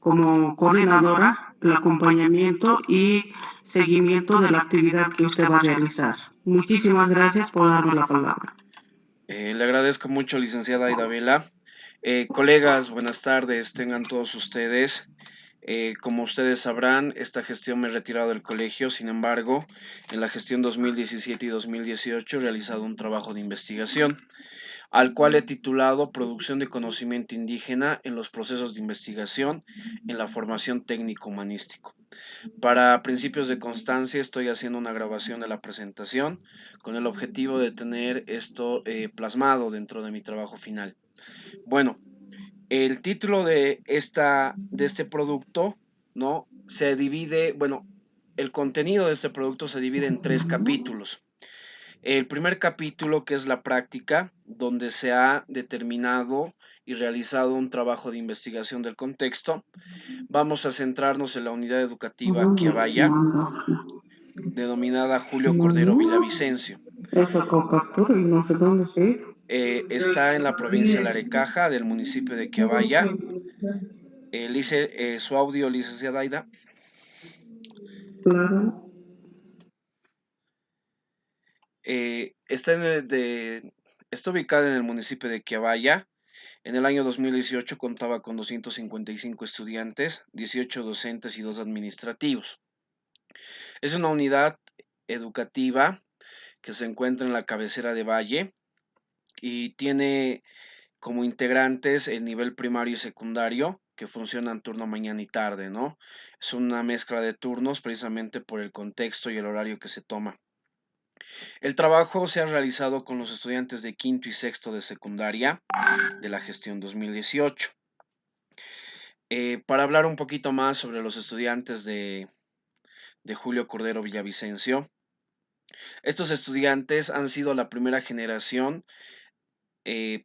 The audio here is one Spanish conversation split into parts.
como coordinadora el acompañamiento y seguimiento de la actividad que usted va a realizar. Muchísimas gracias por darme la palabra. Le agradezco mucho, licenciada Aida. Colegas, buenas tardes, tengan todos ustedes. Como ustedes sabrán, esta gestión me he retirado del colegio, sin embargo, en la gestión 2017 y 2018 he realizado un trabajo de investigación, al cual he titulado Producción de conocimiento indígena en los procesos de investigación en la formación técnico-humanístico. Para principios de constancia estoy haciendo una grabación de la presentación con el objetivo de tener esto plasmado dentro de mi trabajo final. Bueno, el título de este producto, ¿no? Se divide, bueno, el contenido de este producto se divide en 3 capítulos. El primer capítulo, que es la práctica, donde se ha determinado y realizado un trabajo de investigación del contexto. Vamos a centrarnos en la unidad educativa Quiabaya, denominada Julio Cordero Villavicencio. Sacó captura y no sé dónde se. Está en la provincia de Larecaja, del municipio de Quiabaya. Su audio, licenciada Aida. Claro. Está ubicada en el municipio de Quiabaya. En el año 2018 contaba con 255 estudiantes, 18 docentes y 2 administrativos. Es una unidad educativa que se encuentra en la cabecera de Valle y tiene como integrantes el nivel primario y secundario, que funcionan turno mañana y tarde, ¿no? Es una mezcla de turnos precisamente por el contexto y el horario que se toma. El trabajo se ha realizado con los estudiantes de quinto y sexto de secundaria de la gestión 2018. Para hablar un poquito más sobre los estudiantes de Julio Cordero Villavicencio, estos estudiantes han sido la primera generación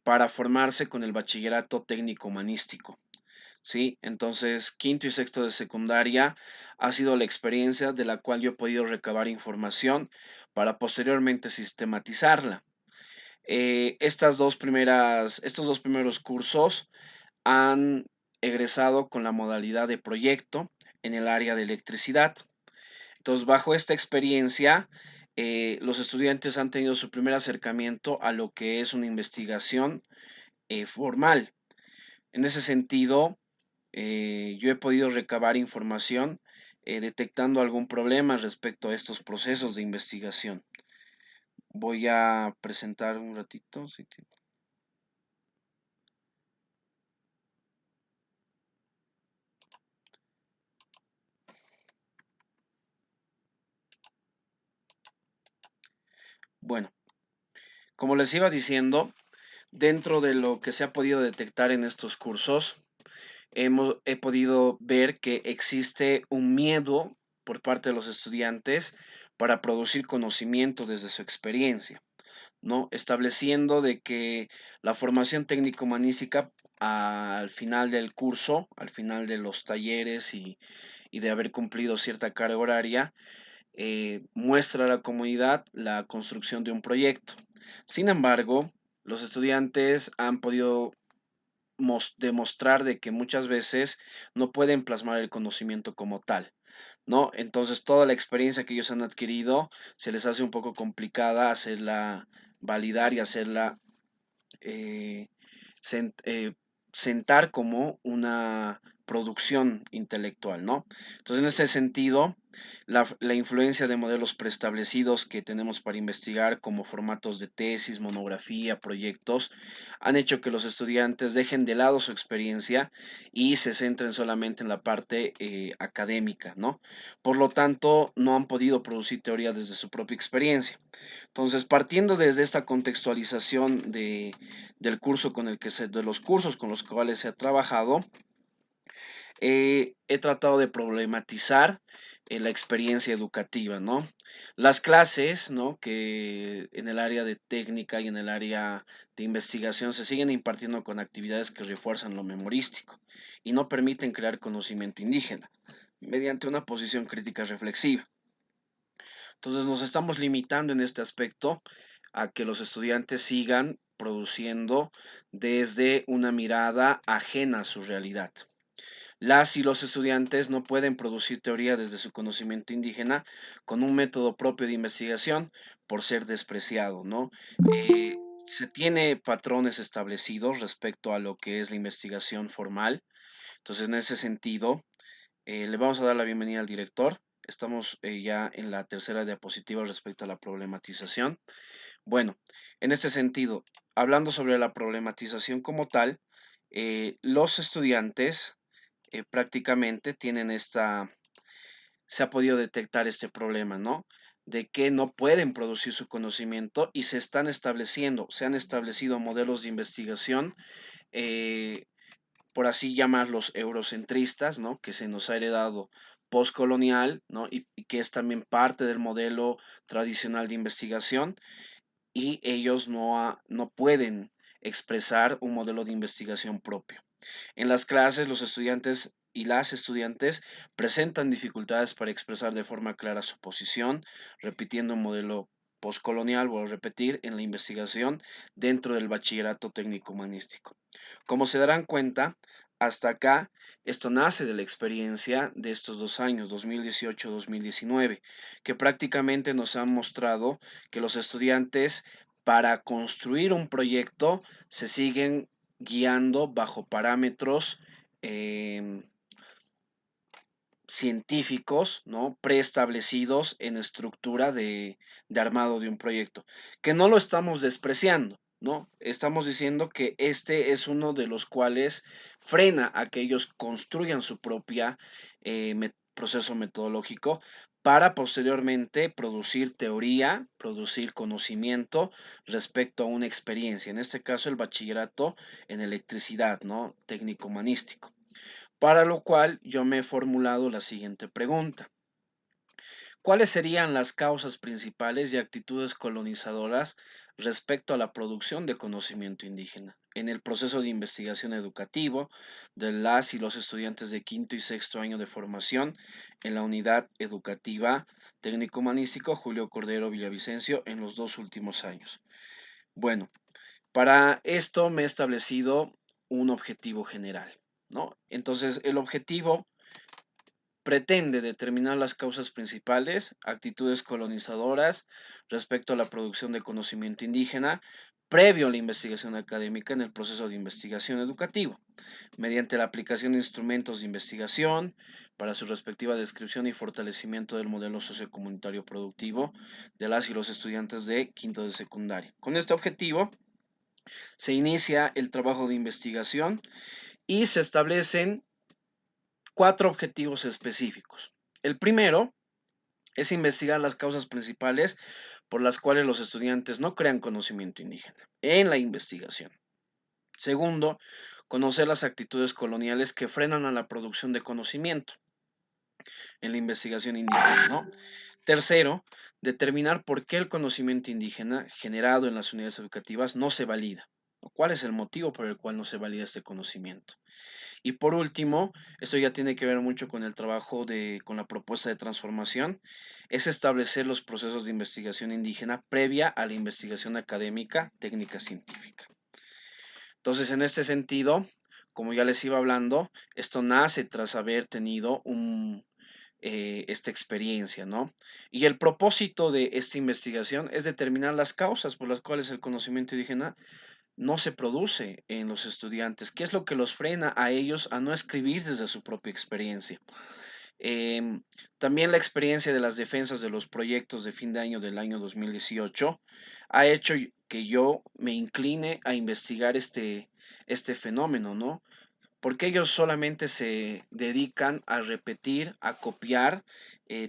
para formarse con el bachillerato técnico humanístico. ¿Sí? Entonces, quinto y sexto de secundaria ha sido la experiencia de la cual yo he podido recabar información para posteriormente sistematizarla. Estos dos primeros cursos han egresado con la modalidad de proyecto en el área de electricidad. Entonces, bajo esta experiencia, los estudiantes han tenido su primer acercamiento a lo que es una investigación formal. En ese sentido, yo he podido recabar información detectando algún problema respecto a estos procesos de investigación. Voy a presentar un ratito. Bueno, como les iba diciendo, dentro de lo que se ha podido detectar en estos cursos, he podido ver que existe un miedo por parte de los estudiantes para producir conocimiento desde su experiencia, ¿no? Estableciendo de que la formación técnico-humanística al final del curso, al final de los talleres y de haber cumplido cierta carga horaria, muestra a la comunidad la construcción de un proyecto. Sin embargo, los estudiantes han podido demostrar de que muchas veces no pueden plasmar el conocimiento como tal, ¿no? Entonces toda la experiencia que ellos han adquirido se les hace un poco complicada hacerla validar y hacerla eh, sentar como una producción intelectual, ¿no? Entonces, en ese sentido, la influencia de modelos preestablecidos que tenemos para investigar, como formatos de tesis, monografía, proyectos, han hecho que los estudiantes dejen de lado su experiencia y se centren solamente en la parte académica, ¿no? Por lo tanto, no han podido producir teoría desde su propia experiencia. Entonces, partiendo desde esta contextualización del curso de los cursos con los cuales se ha trabajado, he tratado de problematizar la experiencia educativa, ¿no? Las clases, ¿no? Que en el área de técnica y en el área de investigación se siguen impartiendo con actividades que refuerzan lo memorístico y no permiten crear conocimiento indígena mediante una posición crítica reflexiva. Entonces nos estamos limitando en este aspecto a que los estudiantes sigan produciendo desde una mirada ajena a su realidad. Las y los estudiantes no pueden producir teoría desde su conocimiento indígena con un método propio de investigación por ser despreciado, ¿no? Se tiene patrones establecidos respecto a lo que es la investigación formal. Entonces, en ese sentido, le vamos a dar la bienvenida al director. Estamos ya en la tercera diapositiva respecto a la problematización. Bueno, en este sentido, hablando sobre la problematización como tal, los estudiantes prácticamente tienen se ha podido detectar este problema, ¿no? De que no pueden producir su conocimiento y se han establecido modelos de investigación, eh, por así llamarlos eurocentristas, ¿no? Que se nos ha heredado postcolonial, ¿no? Y que es también parte del modelo tradicional de investigación y ellos no pueden expresar un modelo de investigación propio. En las clases, los estudiantes y las estudiantes presentan dificultades para expresar de forma clara su posición, repitiendo un modelo postcolonial, vuelvo a repetir, en la investigación dentro del bachillerato técnico humanístico. Como se darán cuenta, hasta acá, esto nace de la experiencia de estos 2 años, 2018-2019, que prácticamente nos han mostrado que los estudiantes para construir un proyecto se siguen guiando bajo parámetros em, científicos, ¿no? Preestablecidos en estructura de armado de un proyecto, que no lo estamos despreciando, ¿no? Estamos diciendo que este es uno de los cuales frena a que ellos construyan su propia proceso metodológico para posteriormente producir teoría, producir conocimiento respecto a una experiencia, en este caso el bachillerato en electricidad, ¿no? Técnico humanístico. Para lo cual yo me he formulado la siguiente pregunta. ¿Cuáles serían las causas principales y actitudes colonizadoras respecto a la producción de conocimiento indígena en el proceso de investigación educativo de las y los estudiantes de quinto y sexto año de formación en la unidad educativa técnico-humanístico Julio Cordero Villavicencio en los 2 últimos años? Bueno, para esto me he establecido un objetivo general, ¿no? Entonces, el objetivo pretende determinar las causas principales, actitudes colonizadoras respecto a la producción de conocimiento indígena previo a la investigación académica en el proceso de investigación educativo, mediante la aplicación de instrumentos de investigación para su respectiva descripción y fortalecimiento del modelo sociocomunitario productivo de las y los estudiantes de quinto de secundaria. Con este objetivo se inicia el trabajo de investigación y se establecen 4 objetivos específicos. El primero es investigar las causas principales por las cuales los estudiantes no crean conocimiento indígena en la investigación. Segundo, conocer las actitudes coloniales que frenan a la producción de conocimiento en la investigación indígena, ¿no? Tercero, determinar por qué el conocimiento indígena generado en las unidades educativas no se valida. ¿Cuál es el motivo por el cual no se valida este conocimiento? Y por último, esto ya tiene que ver mucho con el trabajo con la propuesta de transformación, es establecer los procesos de investigación indígena previa a la investigación académica, técnica científica. Entonces, en este sentido, como ya les iba hablando, esto nace tras haber tenido esta experiencia, ¿no? Y el propósito de esta investigación es determinar las causas por las cuales el conocimiento indígena no se produce en los estudiantes. ¿Qué es lo que los frena a ellos a no escribir desde su propia experiencia? Em, También la experiencia de las defensas de los proyectos de fin de año del año 2018 ha hecho que yo me incline a investigar este fenómeno, ¿no? Porque ellos solamente se dedican a repetir, a copiar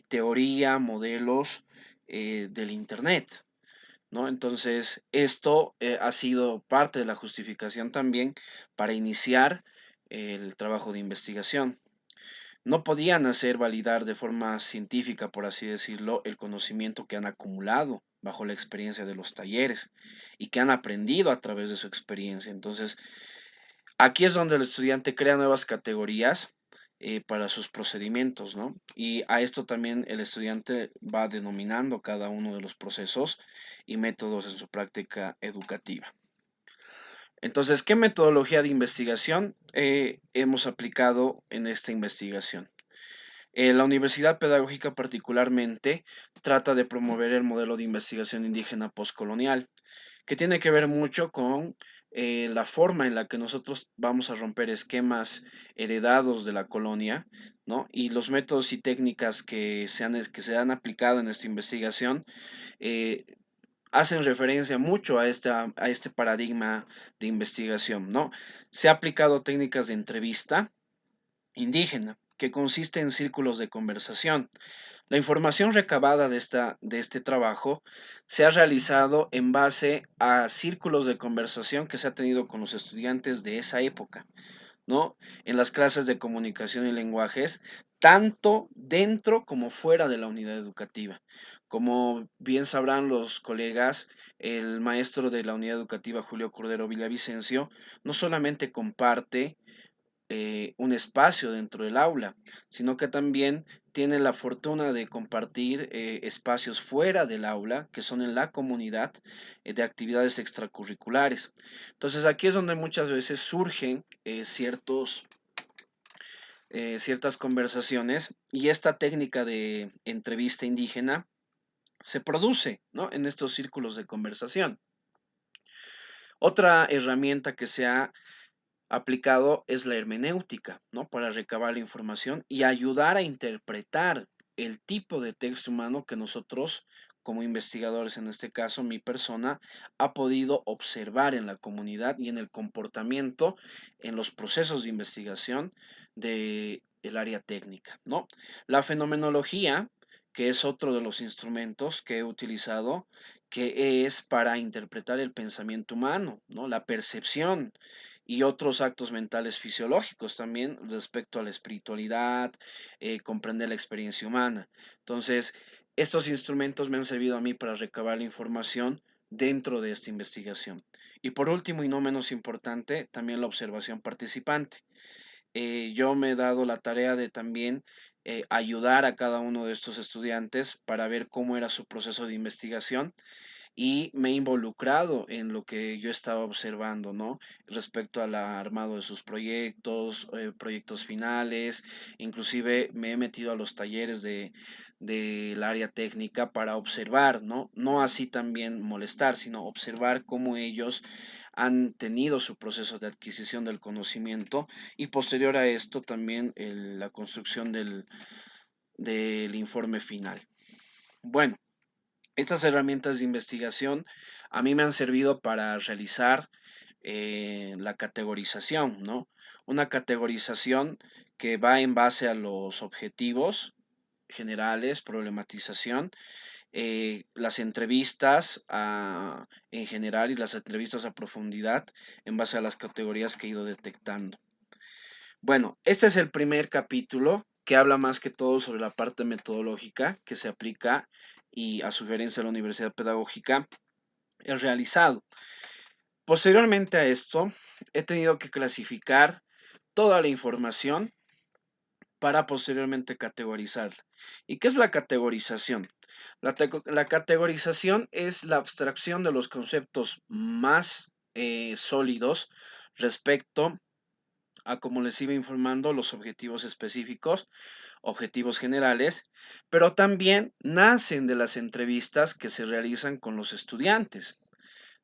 teoría, modelos del Internet, ¿no? Entonces, esto ha sido parte de la justificación también para iniciar el trabajo de investigación. No podían hacer validar de forma científica, por así decirlo, el conocimiento que han acumulado bajo la experiencia de los talleres y que han aprendido a través de su experiencia. Entonces, aquí es donde el estudiante crea nuevas categorías para sus procedimientos, ¿no? Y a esto también el estudiante va denominando cada uno de los procesos y métodos en su práctica educativa. Entonces, ¿qué metodología de investigación hemos aplicado en esta investigación? La Universidad Pedagógica particularmente trata de promover el modelo de investigación indígena postcolonial, que tiene que ver mucho con la forma en la que nosotros vamos a romper esquemas heredados de la colonia, ¿no? Y los métodos y técnicas que se han aplicado en esta investigación eh, hacen referencia mucho a este paradigma de investigación, ¿no? Se ha aplicado técnicas de entrevista indígena, que consiste en círculos de conversación. La información recabada de este trabajo se ha realizado en base a círculos de conversación que se ha tenido con los estudiantes de esa época, ¿no? En las clases de comunicación y lenguajes, tanto dentro como fuera de la unidad educativa. Como bien sabrán los colegas, el maestro de la unidad educativa, Julio Cordero Villavicencio, no solamente comparte un espacio dentro del aula, sino que también tiene la fortuna de compartir espacios fuera del aula, que son en la comunidad, de actividades extracurriculares. Entonces aquí es donde muchas veces surgen ciertas conversaciones y esta técnica de entrevista indígena se produce, ¿no? En estos círculos de conversación. Otra herramienta que se ha aplicado es la hermenéutica, ¿no? Para recabar la información y ayudar a interpretar el tipo de texto humano que nosotros, como investigadores, en este caso mi persona, ha podido observar en la comunidad y en el comportamiento, en los procesos de investigación del área técnica, ¿no? La fenomenología, que es otro de los instrumentos que he utilizado, que es para interpretar el pensamiento humano, ¿no? La percepción y otros actos mentales fisiológicos también respecto a la espiritualidad, comprender la experiencia humana. Entonces, estos instrumentos me han servido a mí para recabar la información dentro de esta investigación. Y por último, y no menos importante, también la observación participante. Yo me he dado la tarea de también ayudar a cada uno de estos estudiantes para ver cómo era su proceso de investigación y me he involucrado en lo que yo estaba observando, ¿no? Respecto al armado de sus proyectos, proyectos finales, inclusive me he metido a los talleres del área técnica para observar, ¿no? No así también molestar, sino observar cómo ellos han tenido su proceso de adquisición del conocimiento y posterior a esto también la construcción del informe final. Bueno, estas herramientas de investigación a mí me han servido para realizar la categorización, ¿no? Una categorización que va en base a los objetivos generales, problematización, las entrevistas en general y las entrevistas a profundidad en base a las categorías que he ido detectando. Bueno, este es el primer capítulo que habla más que todo sobre la parte metodológica que se aplica y a sugerencia de la Universidad Pedagógica he realizado. Posteriormente a esto, he tenido que clasificar toda la información para posteriormente categorizarla. ¿Y qué es la categorización? La categorización es la abstracción de los conceptos más sólidos respecto a, como les iba informando, los objetivos específicos, objetivos generales, pero también nacen de las entrevistas que se realizan con los estudiantes,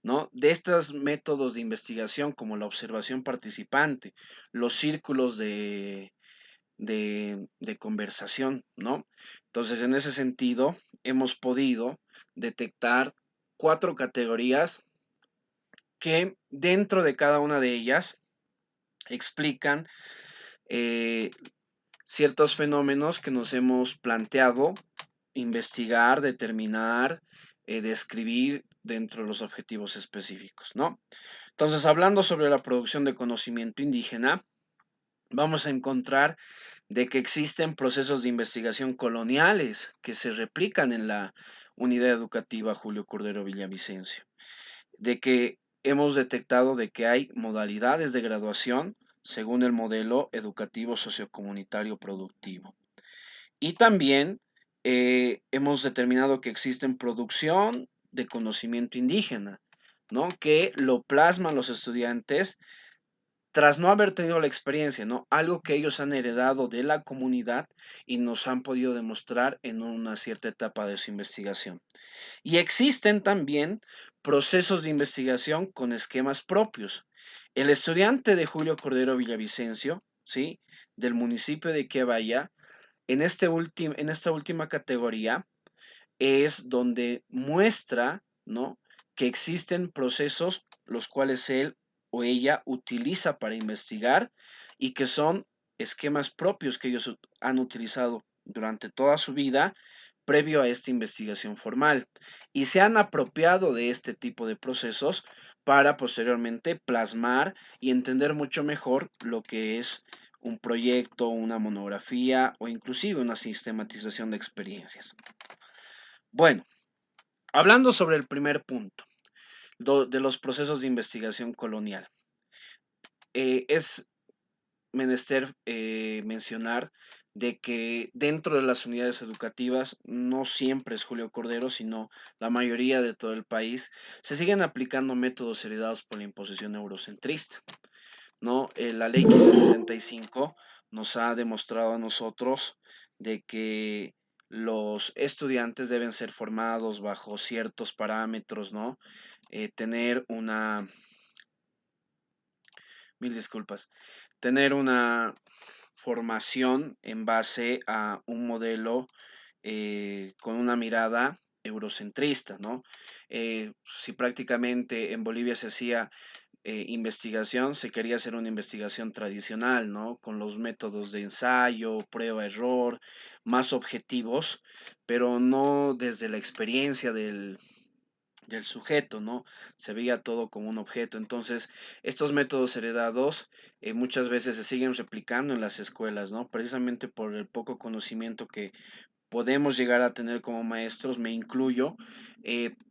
¿no? De estos métodos de investigación como la observación participante, los círculos de conversación, ¿no? Entonces, en ese sentido, hemos podido detectar 4 categorías que dentro de cada una de ellas explican eh, ciertos fenómenos que nos hemos planteado investigar, determinar, describir dentro de los objetivos específicos, ¿no? Entonces, hablando sobre la producción de conocimiento indígena, vamos a encontrar de que existen procesos de investigación coloniales que se replican en la unidad educativa Julio Cordero Villavicencio, de que hemos detectado de que hay modalidades de graduación según el modelo educativo sociocomunitario productivo. Y también hemos determinado que existen producción de conocimiento indígena, ¿no? Que lo plasman los estudiantes tras no haber tenido la experiencia, ¿no? Algo que ellos han heredado de la comunidad y nos han podido demostrar en una cierta etapa de su investigación. Y existen también procesos de investigación con esquemas propios. El estudiante de Julio Cordero Villavicencio, ¿sí? Del municipio de Quebaya, en esta última categoría es donde muestra, ¿no? Que existen procesos los cuales él o ella utiliza para investigar y que son esquemas propios que ellos han utilizado durante toda su vida previo a esta investigación formal y se han apropiado de este tipo de procesos para posteriormente plasmar y entender mucho mejor lo que es un proyecto, una monografía o inclusive una sistematización de experiencias. Bueno, hablando sobre el primer punto de los procesos de investigación colonial, es menester mencionar de que dentro de las unidades educativas, no siempre es Julio Cordero, sino la mayoría de todo el país, se siguen aplicando métodos heredados por la imposición eurocentrista, ¿no? La ley 1575 nos ha demostrado a nosotros de que los estudiantes deben ser formados bajo ciertos parámetros, ¿no? Tener una, mil disculpas, tener una formación en base a un modelo con una mirada eurocentrista, ¿no? Si prácticamente en Bolivia se hacía investigación, se quería hacer una investigación tradicional, ¿no? Con los métodos de ensayo, prueba, error, más objetivos, pero no desde la experiencia del sujeto, ¿no? Se veía todo como un objeto. Entonces, estos métodos heredados muchas veces se siguen replicando en las escuelas, ¿no? Precisamente por el poco conocimiento que podemos llegar a tener como maestros, me incluyo.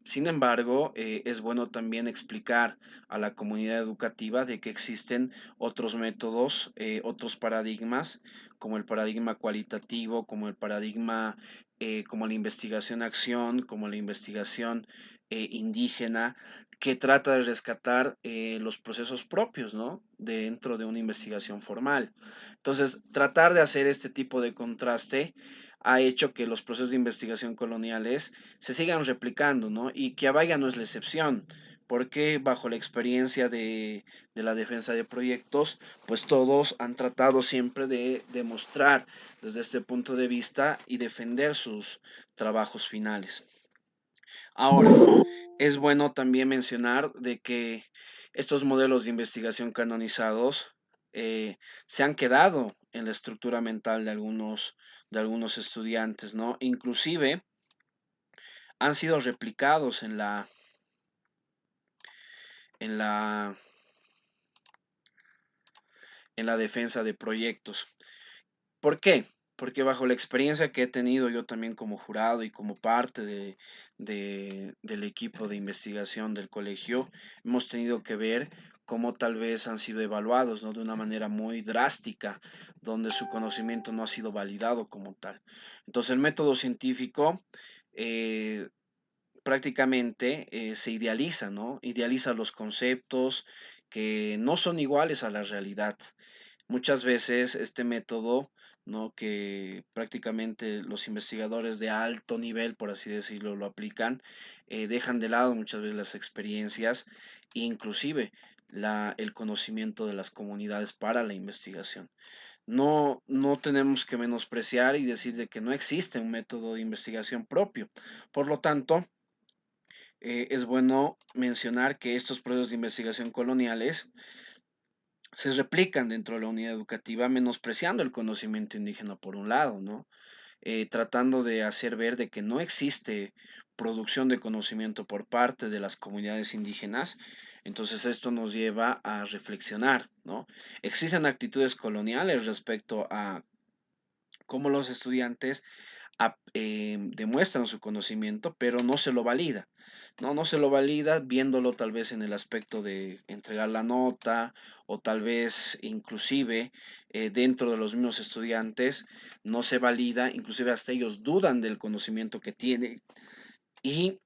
Sin embargo, es bueno también explicar a la comunidad educativa de que existen otros métodos, otros paradigmas, como el paradigma cualitativo, como el paradigma, como la investigación-acción, como la investigación indígena, que trata de rescatar los procesos propios, ¿no? Dentro de una investigación formal. Entonces, tratar de hacer este tipo de contraste ha hecho que los procesos de investigación coloniales se sigan replicando, ¿no? Y que Abaya no es la excepción, porque bajo la experiencia de la defensa de proyectos, pues todos han tratado siempre de demostrar desde este punto de vista y defender sus trabajos finales. Ahora, es bueno también mencionar de que estos modelos de investigación canonizados se han quedado en la estructura mental de algunos estudiantes, ¿no? Inclusive han sido replicados en la, en la defensa de proyectos. ¿Por qué? Porque bajo la experiencia que he tenido yo también como jurado y como parte del equipo de investigación del colegio, hemos tenido que ver cómo tal vez han sido evaluados, ¿no? De una manera muy drástica, donde su conocimiento no ha sido validado como tal. Entonces el método científico eh, prácticamente se idealiza, ¿no? Idealiza los conceptos que no son iguales a la realidad. Muchas veces este método, ¿no? Que prácticamente los investigadores de alto nivel, por así decirlo, lo aplican, dejan de lado muchas veces las experiencias e inclusive el conocimiento de las comunidades para la investigación. No, no tenemos que menospreciar y decir de que no existe un método de investigación propio. Por lo tanto, es bueno mencionar que estos procesos de investigación coloniales se replican dentro de la unidad educativa, menospreciando el conocimiento indígena por un lado, ¿no? Tratando de hacer ver de que no existe producción de conocimiento por parte de las comunidades indígenas. Entonces esto nos lleva a reflexionar, ¿no? Existen actitudes coloniales respecto a cómo los estudiantes demuestran su conocimiento, pero no se lo valida. No, no se lo valida viéndolo tal vez en el aspecto de entregar la nota o tal vez inclusive dentro de los mismos estudiantes no se valida, inclusive hasta ellos dudan del conocimiento que tienen y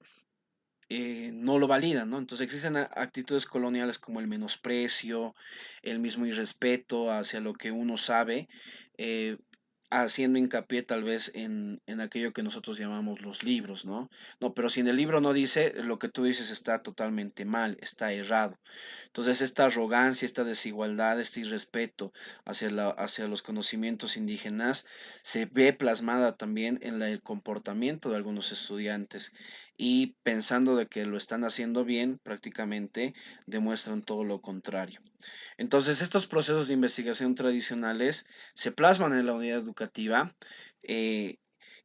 no lo validan, ¿no? Entonces existen actitudes coloniales como el menosprecio, el mismo irrespeto hacia lo que uno sabe, eh, haciendo hincapié tal vez en aquello que nosotros llamamos los libros, ¿no? No, pero si en el libro no dice, lo que tú dices está totalmente mal, está errado. Entonces, esta arrogancia, esta desigualdad, este irrespeto hacia los conocimientos indígenas se ve plasmada también en el comportamiento de algunos estudiantes y pensando de que lo están haciendo bien, prácticamente demuestran todo lo contrario. Entonces, estos procesos de investigación tradicionales se plasman en la unidad educativa. eh,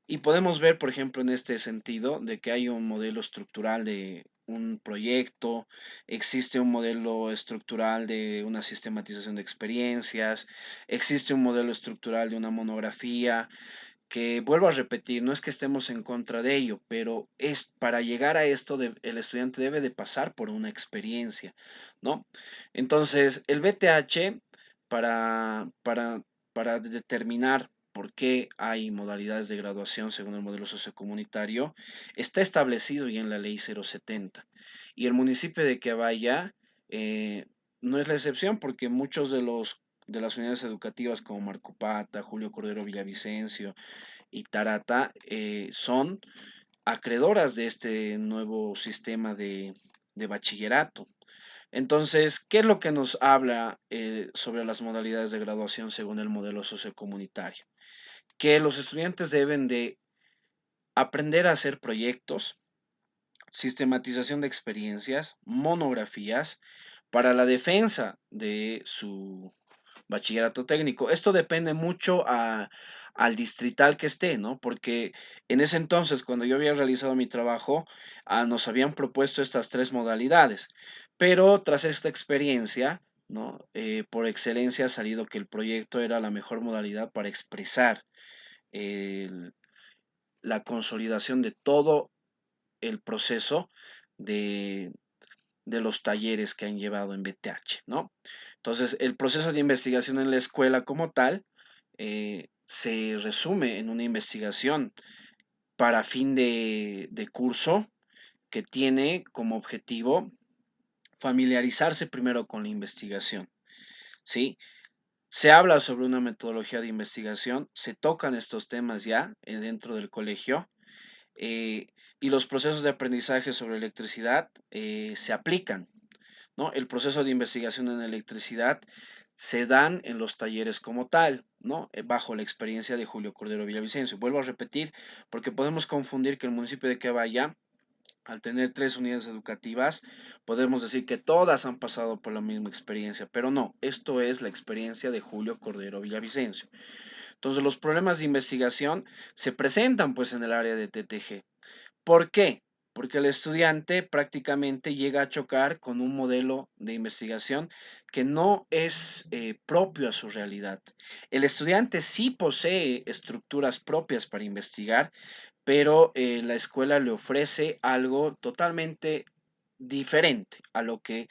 y podemos ver, por ejemplo, en este sentido, de que hay un modelo estructural de un proyecto, existe un modelo estructural de una sistematización de experiencias, existe un modelo estructural de una monografía, que vuelvo a repetir, no es que estemos en contra de ello, pero es para llegar a esto, el estudiante debe de pasar por una experiencia, ¿no? Entonces, el BTH, para, para, para determinar por qué hay modalidades de graduación según el modelo sociocomunitario, está establecido ya en la ley 070. Y el municipio de Quebaya no es la excepción porque muchos de las unidades educativas como Marcopata, Julio Cordero Villavicencio, y Tarata son acreedoras de este nuevo sistema de bachillerato. Entonces, ¿qué es lo que nos habla sobre las modalidades de graduación según el modelo sociocomunitario? Que los estudiantes deben de aprender a hacer proyectos, sistematización de experiencias, monografías para la defensa de su bachillerato técnico. Esto depende mucho al distrital que esté, ¿no? Porque en ese entonces, cuando yo había realizado mi trabajo, nos habían propuesto estas tres modalidades, pero tras esta experiencia, ¿no? Por excelencia ha salido que el proyecto era la mejor modalidad para expresar el- la consolidación de todo el proceso de, de los talleres que han llevado en BTH, ¿no? Entonces, el proceso de investigación en la escuela como tal se resume en una investigación para fin de curso que tiene como objetivo familiarizarse primero con la investigación, ¿sí? Se habla sobre una metodología de investigación, se tocan estos temas ya dentro del colegio eh, y los procesos de aprendizaje sobre electricidad se aplican, ¿no? El proceso de investigación en electricidad se dan en los talleres como tal, ¿no? Bajo la experiencia de Julio Cordero Villavicencio. Vuelvo a repetir, porque podemos confundir que el municipio de Quebaya, al tener tres unidades educativas, podemos decir que todas han pasado por la misma experiencia, pero no, esto es la experiencia de Julio Cordero Villavicencio. Entonces, los problemas de investigación se presentan pues en el área de TTG. ¿Por qué? Porque el estudiante prácticamente llega a chocar con un modelo de investigación que no es propio a su realidad. El estudiante sí posee estructuras propias para investigar, pero la escuela le ofrece algo totalmente diferente a lo que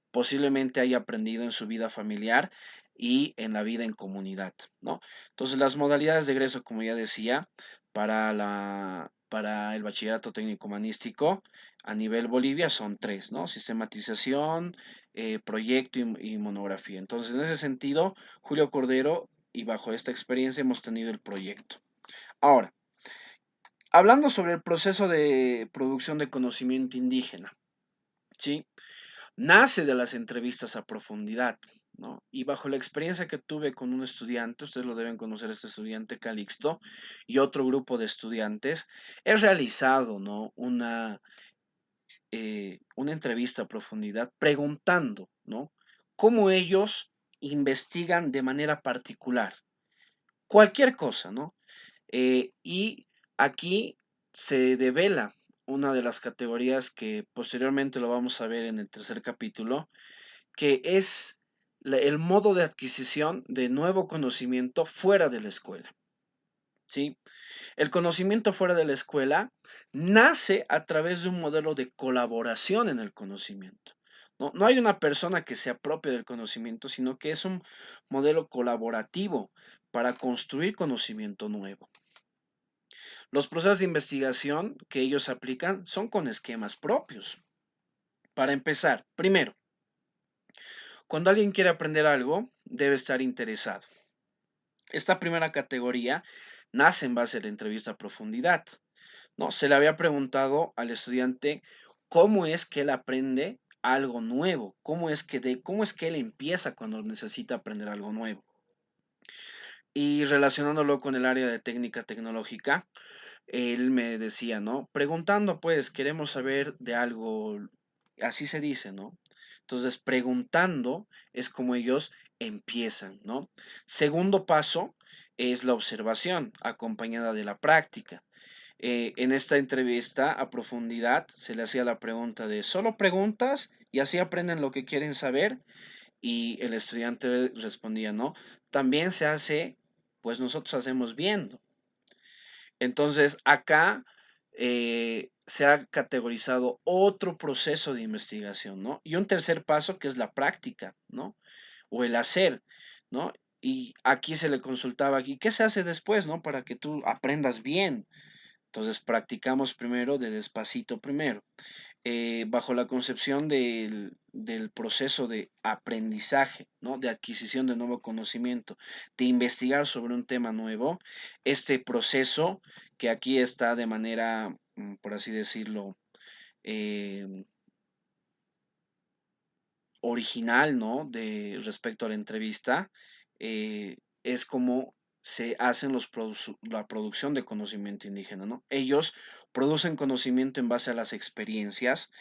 posiblemente haya aprendido en su vida familiar y en la vida en comunidad, ¿no? Entonces, las modalidades de egreso, como ya decía, para el bachillerato técnico humanístico a nivel Bolivia son tres, ¿no? Sistematización, proyecto y monografía. Entonces, en ese sentido, Julio Cordero y bajo esta experiencia hemos tenido el proyecto. Ahora, hablando sobre el proceso de producción de conocimiento indígena, ¿sí? Nace de las entrevistas a profundidad, ¿no? Y bajo la experiencia que tuve con un estudiante, ustedes lo deben conocer, este estudiante Calixto, y otro grupo de estudiantes, he realizado, ¿no? Una entrevista a profundidad preguntando, ¿no? Cómo ellos investigan de manera particular cualquier cosa, ¿no? Y aquí se devela una de las categorías que posteriormente lo vamos a ver en el tercer capítulo, que es el modo de adquisición de nuevo conocimiento fuera de la escuela. ¿Sí? El conocimiento fuera de la escuela nace a través de un modelo de colaboración en el conocimiento. No, no hay una persona que se apropie del conocimiento, sino que es un modelo colaborativo para construir conocimiento nuevo. Los procesos de investigación que ellos aplican son con esquemas propios. Para empezar, primero, cuando alguien quiere aprender algo, debe estar interesado. Esta primera categoría nace en base a la entrevista a profundidad. ¿No? Se le había preguntado al estudiante cómo es que él aprende algo nuevo, cómo es que él empieza cuando necesita aprender algo nuevo. Y relacionándolo con el área de técnica tecnológica, él me decía, ¿no? Preguntando, pues, queremos saber de algo, así se dice, ¿no? Entonces, preguntando es como ellos empiezan, ¿no? Segundo paso es la observación, acompañada de la práctica. En esta entrevista a profundidad se le hacía la pregunta de solo preguntas y así aprenden lo que quieren saber y el estudiante respondía, ¿no? También se hace, pues nosotros hacemos viendo. Entonces, acá se ha categorizado otro proceso de investigación, ¿no? Y un tercer paso que es la práctica, ¿no? O el hacer, ¿no? Y aquí se le consultaba aquí, ¿qué se hace después, ¿no? Para que tú aprendas bien. Entonces, practicamos primero de despacito primero. Bajo la concepción del proceso de aprendizaje, ¿no? De adquisición de nuevo conocimiento, de investigar sobre un tema nuevo, este proceso que aquí está de manera, por así decirlo, eh, original, ¿no? De respecto a la entrevista, es como se hacen la producción de conocimiento indígena, ¿no? Ellos producen conocimiento en base a las experiencias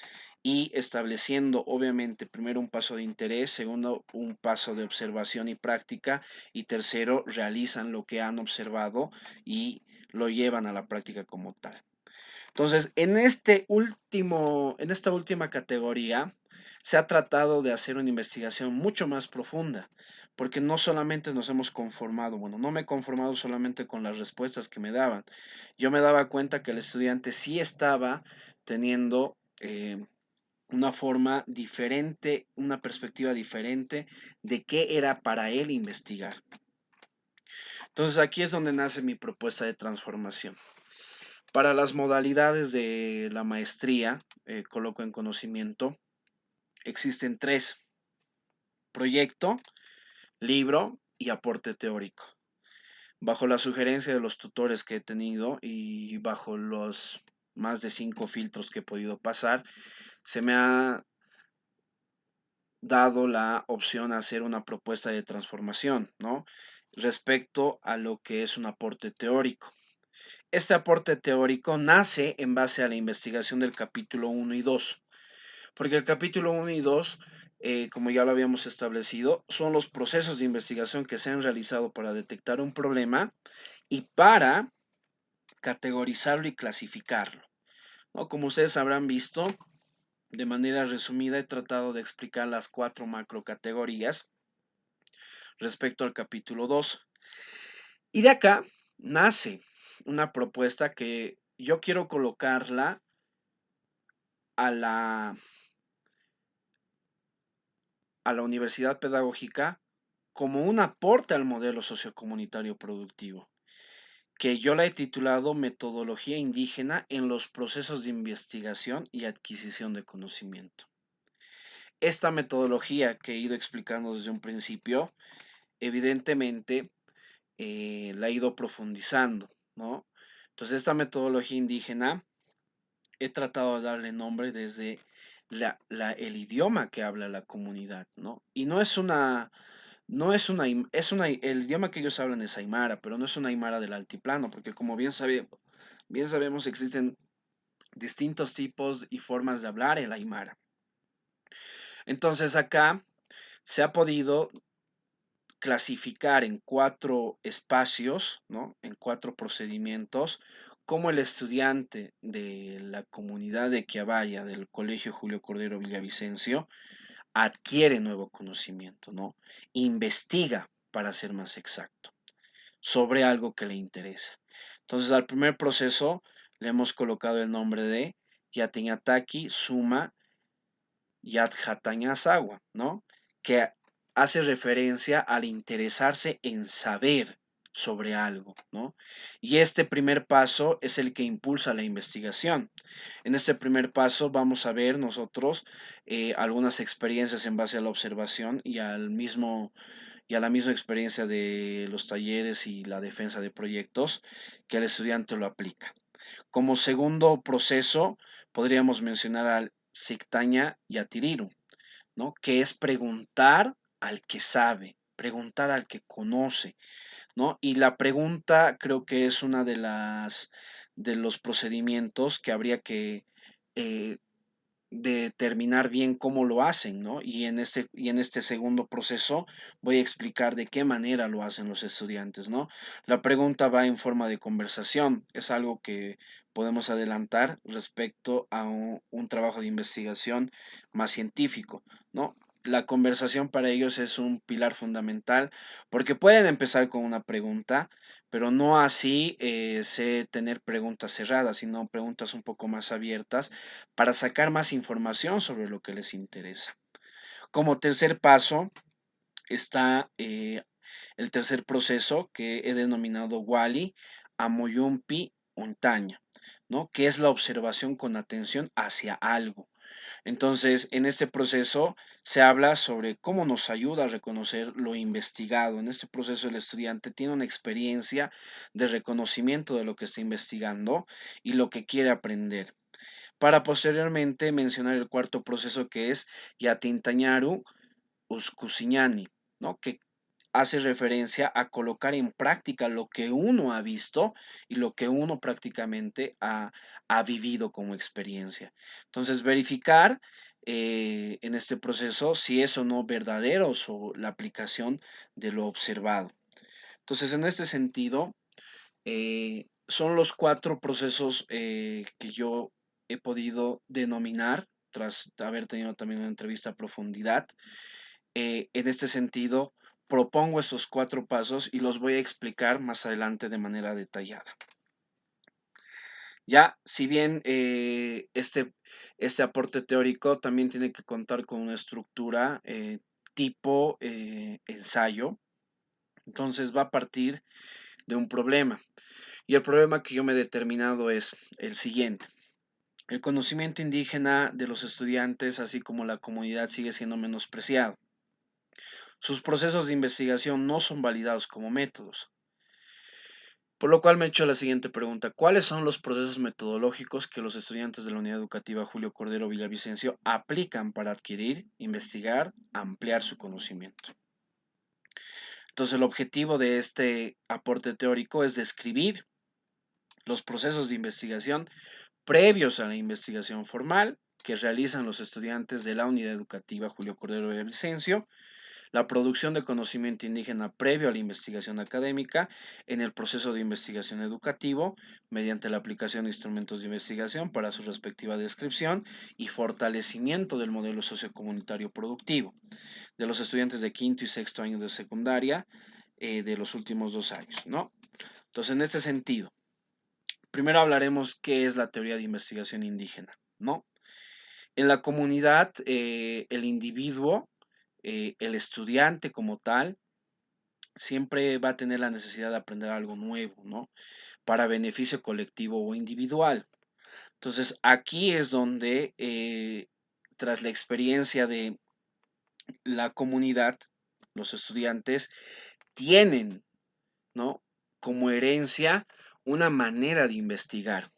y estableciendo obviamente primero un paso de interés, segundo un paso de observación y práctica y tercero realizan lo que han observado y lo llevan a la práctica como tal. Entonces, en esta última categoría se ha tratado de hacer una investigación mucho más profunda, porque no solamente nos hemos conformado, bueno, no me he conformado solamente con las respuestas que me daban. Yo me daba cuenta que el estudiante sí estaba teniendo una forma diferente, una perspectiva diferente de qué era para él investigar. Entonces aquí es donde nace mi propuesta de transformación. Para las modalidades de la maestría, coloco en conocimiento, existen tres: proyecto, libro y aporte teórico. Bajo la sugerencia de los tutores que he tenido y bajo los más de 5 filtros que he podido pasar, se me ha dado la opción a hacer una propuesta de transformación, ¿no? Respecto a lo que es un aporte teórico. Este aporte teórico nace en base a la investigación del capítulo 1 y 2, porque el capítulo 1 y 2, como ya lo habíamos establecido, son los procesos de investigación que se han realizado para detectar un problema y para categorizarlo y clasificarlo, ¿no? Como ustedes habrán visto, de manera resumida he tratado de explicar las 4 macrocategorías respecto al capítulo 2. Y de acá nace una propuesta que yo quiero colocarla a la universidad pedagógica como un aporte al modelo sociocomunitario productivo, que yo la he titulado Metodología indígena en los procesos de investigación y adquisición de conocimiento. Esta metodología que he ido explicando desde un principio, evidentemente la he ido profundizando, ¿no? Entonces, esta metodología indígena he tratado de darle nombre desde el idioma que habla la comunidad, ¿no? Y el idioma que ellos hablan es Aymara, pero no es una Aymara del altiplano, porque como bien sabemos existen distintos tipos y formas de hablar el Aymara. Entonces acá se ha podido clasificar en 4 espacios, ¿no? En 4 procedimientos, como el estudiante de la comunidad de Quiabaya, del Colegio Julio Cordero Villavicencio, adquiere nuevo conocimiento, ¿no? Investiga, para ser más exacto, sobre algo que le interesa. Entonces, al primer proceso le hemos colocado el nombre de Yatiñataki Suma Yadjatañazawa, ¿no? Que hace referencia al interesarse en saber, sobre algo, ¿no? Y este primer paso es el que impulsa la investigación. En este primer paso vamos a ver nosotros algunas experiencias en base a la observación y a la misma experiencia de los talleres y la defensa de proyectos que el estudiante lo aplica. Como segundo proceso, podríamos mencionar al Siktaña y a Tiriru, ¿no? Que es preguntar al que sabe, preguntar al que conoce, ¿no? Y la pregunta creo que es una de los procedimientos que habría que eh, determinar bien cómo lo hacen, ¿no? Y en este segundo proceso voy a explicar de qué manera lo hacen los estudiantes, ¿no? La pregunta va en forma de conversación, es algo que podemos adelantar respecto a un trabajo de investigación más científico, ¿no? La conversación para ellos es un pilar fundamental porque pueden empezar con una pregunta, pero no así sé tener preguntas cerradas, sino preguntas un poco más abiertas para sacar más información sobre lo que les interesa. Como tercer paso está el tercer proceso que he denominado Wali, Amoyumpi, Montaña, ¿no? Que es la observación con atención hacia algo. Entonces, en este proceso se habla sobre cómo nos ayuda a reconocer lo investigado. En este proceso el estudiante tiene una experiencia de reconocimiento de lo que está investigando y lo que quiere aprender, para posteriormente mencionar el cuarto proceso que es Yatintañaru Uskusiñani, ¿no? Que hace referencia a colocar en práctica lo que uno ha visto y lo que uno prácticamente ha vivido como experiencia. Entonces, verificar en este proceso si es o no verdadero o la aplicación de lo observado. Entonces, en este sentido, son los cuatro procesos que yo he podido denominar tras haber tenido también una entrevista a profundidad. En este sentido, propongo estos cuatro pasos y los voy a explicar más adelante de manera detallada. Ya, si bien este aporte teórico también tiene que contar con una estructura tipo ensayo, entonces va a partir de un problema. Y el problema que yo me he determinado es el siguiente. El conocimiento indígena de los estudiantes, así como la comunidad, sigue siendo menospreciado. Sus procesos de investigación no son validados como métodos. Por lo cual me he hecho la siguiente pregunta. ¿Cuáles son los procesos metodológicos que los estudiantes de la Unidad Educativa Julio Cordero Villavicencio aplican para adquirir, investigar, ampliar su conocimiento? Entonces, el objetivo de este aporte teórico es describir los procesos de investigación previos a la investigación formal que realizan los estudiantes de la Unidad Educativa Julio Cordero Villavicencio, la producción de conocimiento indígena previo a la investigación académica en el proceso de investigación educativo mediante la aplicación de instrumentos de investigación para su respectiva descripción y fortalecimiento del modelo sociocomunitario productivo de los estudiantes de quinto y sexto año de secundaria de los últimos 2 años, ¿no? Entonces, en este sentido, primero hablaremos qué es la teoría de investigación indígena, ¿no? En la comunidad, el individuo, el estudiante como tal, siempre va a tener la necesidad de aprender algo nuevo, ¿no? Para beneficio colectivo o individual. Entonces, aquí es donde, tras la experiencia de la comunidad, los estudiantes tienen, ¿no? Como herencia una manera de investigar.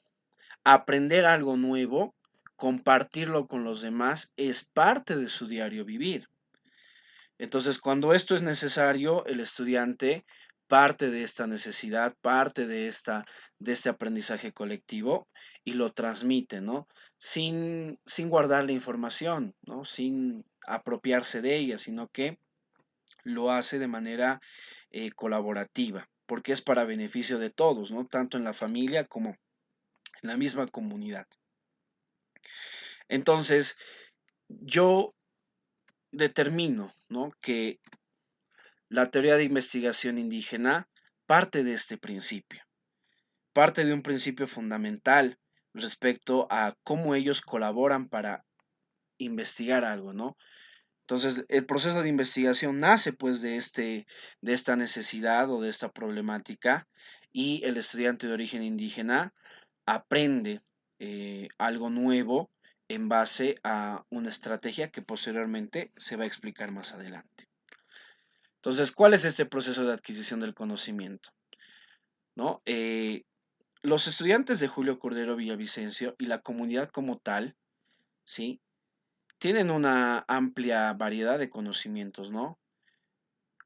Aprender algo nuevo, compartirlo con los demás, es parte de su diario vivir. Entonces, cuando esto es necesario, el estudiante parte de esta necesidad, parte de este aprendizaje colectivo y lo transmite, ¿no? Sin guardar la información, ¿no? Sin apropiarse de ella, sino que lo hace de manera colaborativa, porque es para beneficio de todos, ¿no? Tanto en la familia como en la misma comunidad. Entonces, yo determino, ¿no? Que la teoría de investigación indígena parte de este principio, parte de un principio fundamental respecto a cómo ellos colaboran para investigar algo, ¿no? Entonces, el proceso de investigación nace pues de esta necesidad o de esta problemática y el estudiante de origen indígena aprende algo nuevo en base a una estrategia que posteriormente se va a explicar más adelante. Entonces, ¿cuál es este proceso de adquisición del conocimiento? ¿No? Los estudiantes de Julio Cordero Villavicencio y la comunidad como tal, ¿sí? Tienen una amplia variedad de conocimientos, ¿no?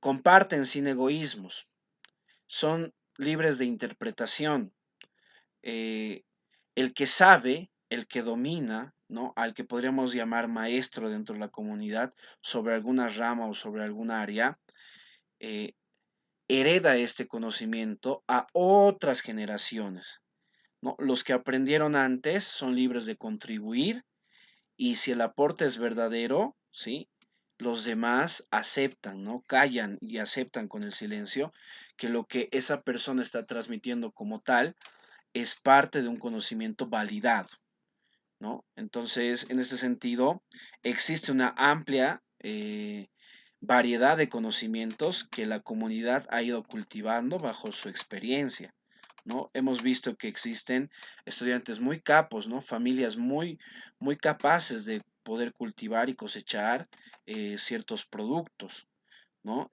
Comparten sin egoísmos, son libres de interpretación. eh, el que sabe, el que domina, ¿no? Al que podríamos llamar maestro dentro de la comunidad sobre alguna rama o sobre alguna área, eh, hereda este conocimiento a otras generaciones, ¿no? Los que aprendieron antes son libres de contribuir y si el aporte es verdadero, ¿sí? Los demás aceptan, ¿no? Callan y aceptan con el silencio que lo que esa persona está transmitiendo como tal es parte de un conocimiento validado, ¿no? Entonces, en ese sentido, existe una amplia variedad de conocimientos que la comunidad ha ido cultivando bajo su experiencia, ¿no? Hemos visto que existen estudiantes muy capos, ¿no? Familias muy capaces de poder cultivar y cosechar ciertos productos, ¿no?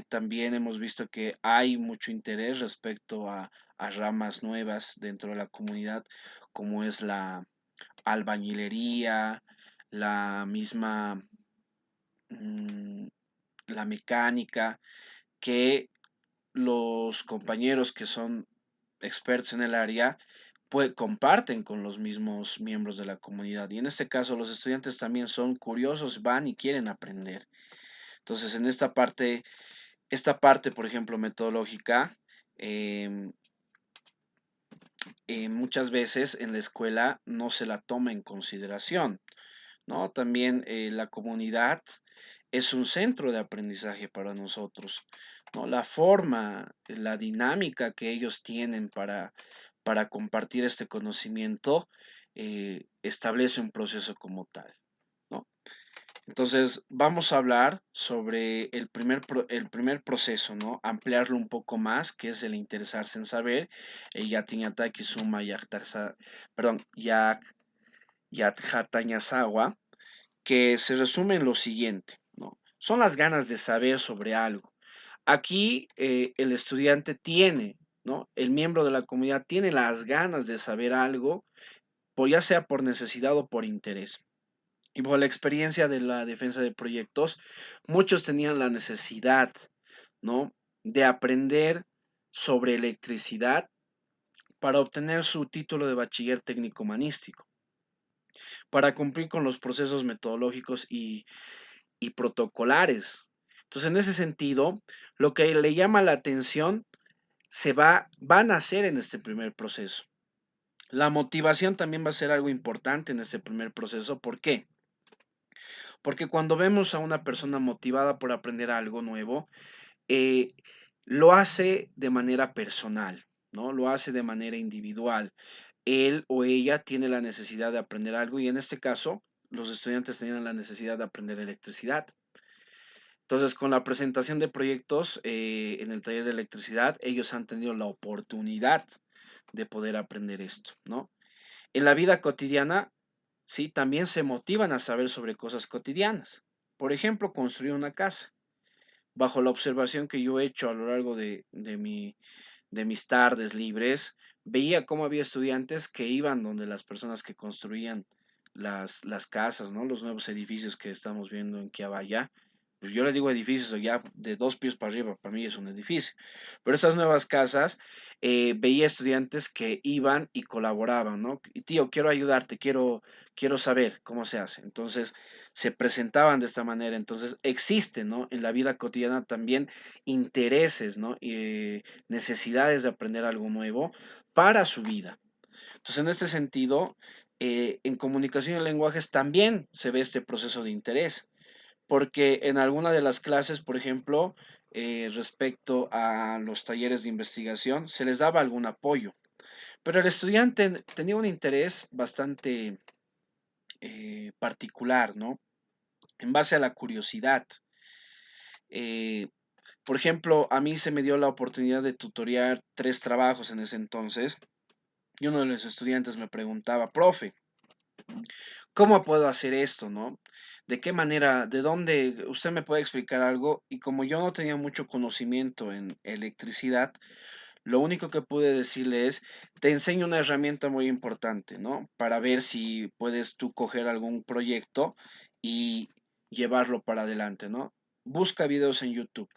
También hemos visto que hay mucho interés respecto a ramas nuevas dentro de la comunidad, como es la albañilería, la misma, mm, la mecánica, que los compañeros que son expertos en el área, pues comparten con los mismos miembros de la comunidad. Y en este caso, los estudiantes también son curiosos, van y quieren aprender. Entonces, en esta parte, por ejemplo, metodológica, em, muchas veces en la escuela no se la toma en consideración, ¿no? También la comunidad es un centro de aprendizaje para nosotros, ¿no? La forma, la dinámica que ellos tienen para compartir este conocimiento establece un proceso como tal, ¿no? Entonces, vamos a hablar sobre el primer proceso, ¿no? Ampliarlo un poco más, que es el interesarse en saber, el Yatiñataki Suma perdón, Yatjatañasawa, que se resume en lo siguiente, ¿no? Son las ganas de saber sobre algo. Aquí el estudiante tiene, ¿no? El miembro de la comunidad tiene las ganas de saber algo, ya sea por necesidad o por interés. Y por la experiencia de la defensa de proyectos, muchos tenían la necesidad, ¿no? De aprender sobre electricidad para obtener su título de bachiller técnico humanístico, para cumplir con los procesos metodológicos y protocolares. Entonces, en ese sentido, lo que le llama la atención van a hacer en este primer proceso. La motivación también va a ser algo importante en este primer proceso. ¿Por qué? Porque cuando vemos a una persona motivada por aprender algo nuevo, eh, lo hace de manera personal, ¿no? Lo hace de manera individual. Él o ella tiene la necesidad de aprender algo y en este caso, los estudiantes tenían la necesidad de aprender electricidad. Entonces, con la presentación de proyectos en el taller de electricidad, ellos han tenido la oportunidad de poder aprender esto, ¿no? En la vida cotidiana, sí, también se motivan a saber sobre cosas cotidianas. Por ejemplo, construir una casa. Bajo la observación que yo he hecho a lo largo de mis tardes libres, veía cómo había estudiantes que iban donde las personas que construían las casas, ¿no? Los nuevos edificios que estamos viendo en Quiabaya. Pues yo le digo edificios ya de 2 pisos para arriba, para mí es un edificio. Pero estas nuevas casas, veía estudiantes que iban y colaboraban, ¿no? Y tío, quiero ayudarte, quiero saber cómo se hace. Entonces, se presentaban de esta manera. Entonces, existen, ¿no? En la vida cotidiana también intereses, ¿no? Necesidades de aprender algo nuevo para su vida. Entonces, en este sentido, en comunicación y lenguajes también se ve este proceso de interés, porque en alguna de las clases, por ejemplo, respecto a los talleres de investigación, se les daba algún apoyo, pero el estudiante tenía un interés bastante particular, ¿no? en base a la curiosidad. Eh, por ejemplo, a mí se me dio la oportunidad de tutorear 3 trabajos en ese entonces y uno de los estudiantes me preguntaba, profe, ¿cómo puedo hacer esto, no? ¿De qué manera? ¿De dónde? ¿Usted me puede explicar algo? Y como yo no tenía mucho conocimiento en electricidad, lo único que pude decirle es, te enseño una herramienta muy importante, ¿no? Para ver si puedes tú coger algún proyecto y llevarlo para adelante, ¿no? Busca videos en YouTube.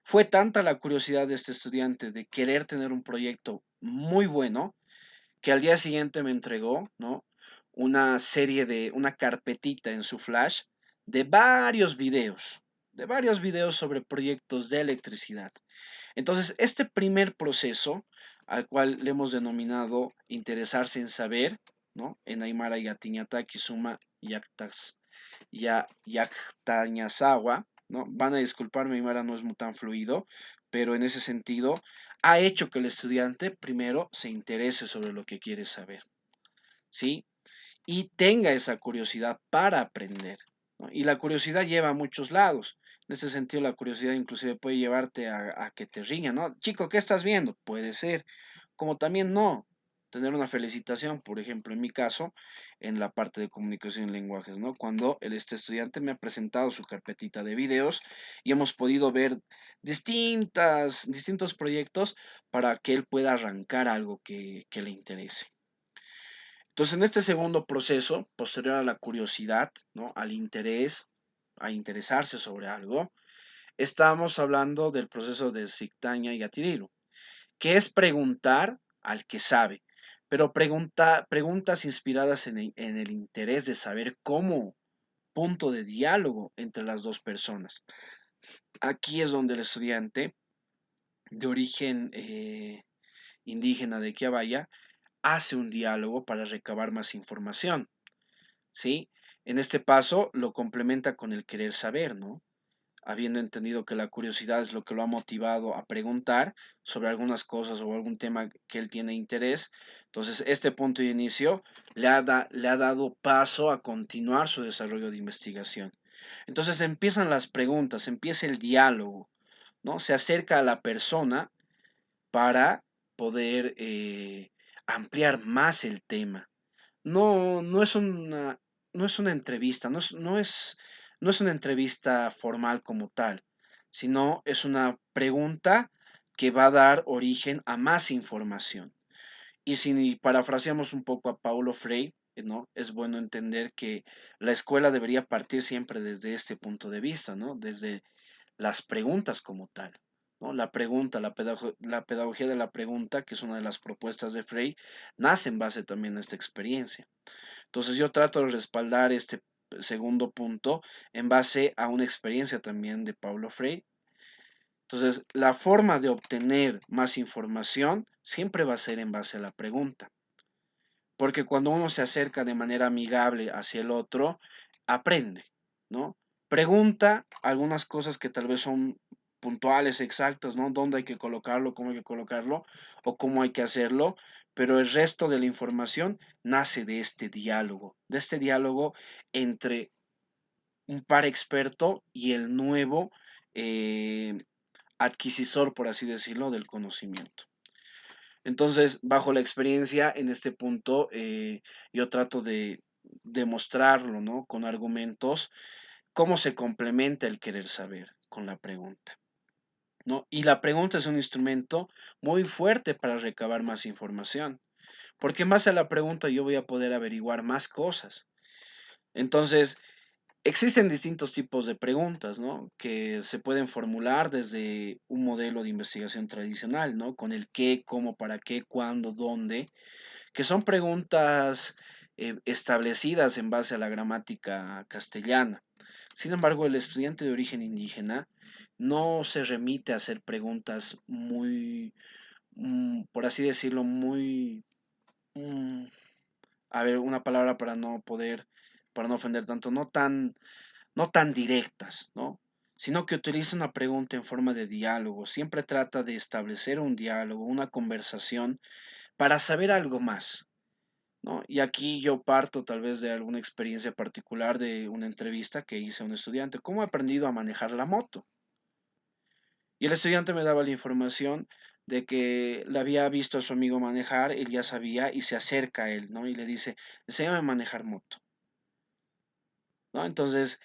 Fue tanta la curiosidad de este estudiante de querer tener un proyecto muy bueno que al día siguiente me entregó, ¿no? Una carpetita en su flash de varios videos sobre proyectos de electricidad. Entonces, este primer proceso, al cual le hemos denominado interesarse en saber, ¿no? En Aymara Yatiñataki Suma Yaktañazawa, ¿no? Van a disculparme, Aymara no es muy tan fluido, pero en ese sentido ha hecho que el estudiante primero se interese sobre lo que quiere saber, ¿sí? Y tenga esa curiosidad para aprender, ¿no? Y la curiosidad lleva a muchos lados. En ese sentido, la curiosidad inclusive puede llevarte a que te riñan, ¿no? Chico, ¿qué estás viendo? Puede ser. Como también no. Tener una felicitación, por ejemplo, en mi caso, en la parte de comunicación en lenguajes, ¿no? Cuando este estudiante me ha presentado su carpetita de videos y hemos podido ver distintos proyectos para que él pueda arrancar algo que le interese. Entonces, en este segundo proceso, posterior a la curiosidad, ¿no? Al interés, a interesarse sobre algo, estamos hablando del proceso de Zigtanya y Atiriru, que es preguntar al que sabe, pero preguntas inspiradas en el interés de saber cómo, punto de diálogo entre las dos personas. Aquí es donde el estudiante de origen indígena de Quiabaya hace un diálogo para recabar más información. ¿Sí? En este paso lo complementa con el querer saber, ¿no? Habiendo entendido que la curiosidad es lo que lo ha motivado a preguntar sobre algunas cosas o algún tema que él tiene interés. Entonces, este punto de inicio le ha dado paso a continuar su desarrollo de investigación. Entonces empiezan las preguntas, empieza el diálogo, ¿no? Se acerca a la persona para poder ampliar más el tema. No es no es una entrevista, no es una entrevista formal como tal, sino es una pregunta que va a dar origen a más información. Y si parafraseamos un poco a Paulo Freire, ¿no? Es bueno entender que la escuela debería partir siempre desde este punto de vista, ¿no? Desde las preguntas como tal, ¿no? La pregunta, la pedagogía de la pregunta, que es una de las propuestas de Freire, nace en base también a esta experiencia. Entonces yo trato de respaldar este segundo punto en base a una experiencia también de Paulo Freire. Entonces, la forma de obtener más información siempre va a ser en base a la pregunta, porque cuando uno se acerca de manera amigable hacia el otro, aprende, ¿no? Pregunta algunas cosas que tal vez son puntuales, exactas, ¿no? ¿Dónde hay que colocarlo, cómo hay que colocarlo o cómo hay que hacerlo? Pero el resto de la información nace de este diálogo entre un par experto y el nuevo eh, adquisidor, por así decirlo, del conocimiento. Entonces, bajo la experiencia, en este punto, yo trato de demostrarlo, ¿no? Con argumentos, cómo se complementa el querer saber con la pregunta, ¿no? Y la pregunta es un instrumento muy fuerte para recabar más información, porque en base a la pregunta yo voy a poder averiguar más cosas. Entonces, existen distintos tipos de preguntas, ¿no? Que se pueden formular desde un modelo de investigación tradicional, ¿no? Con el qué, cómo, para qué, cuándo, dónde, que son preguntas establecidas en base a la gramática castellana. Sin embargo, el estudiante de origen indígena no se remite a hacer preguntas muy, por así decirlo, muy, mm, a ver, una palabra para no ofender tanto, no tan directas, ¿no? Sino que utiliza una pregunta en forma de diálogo. Siempre trata de establecer un diálogo, una conversación para saber algo más. ¿no? Y aquí yo parto tal vez de alguna experiencia particular de una entrevista que hice a un estudiante. ¿Cómo he aprendido a manejar la moto? Y el estudiante me daba la información de que le había visto a su amigo manejar, él ya sabía y se acerca a él, ¿no? Y le dice, enséñame a manejar moto, ¿no? Entonces,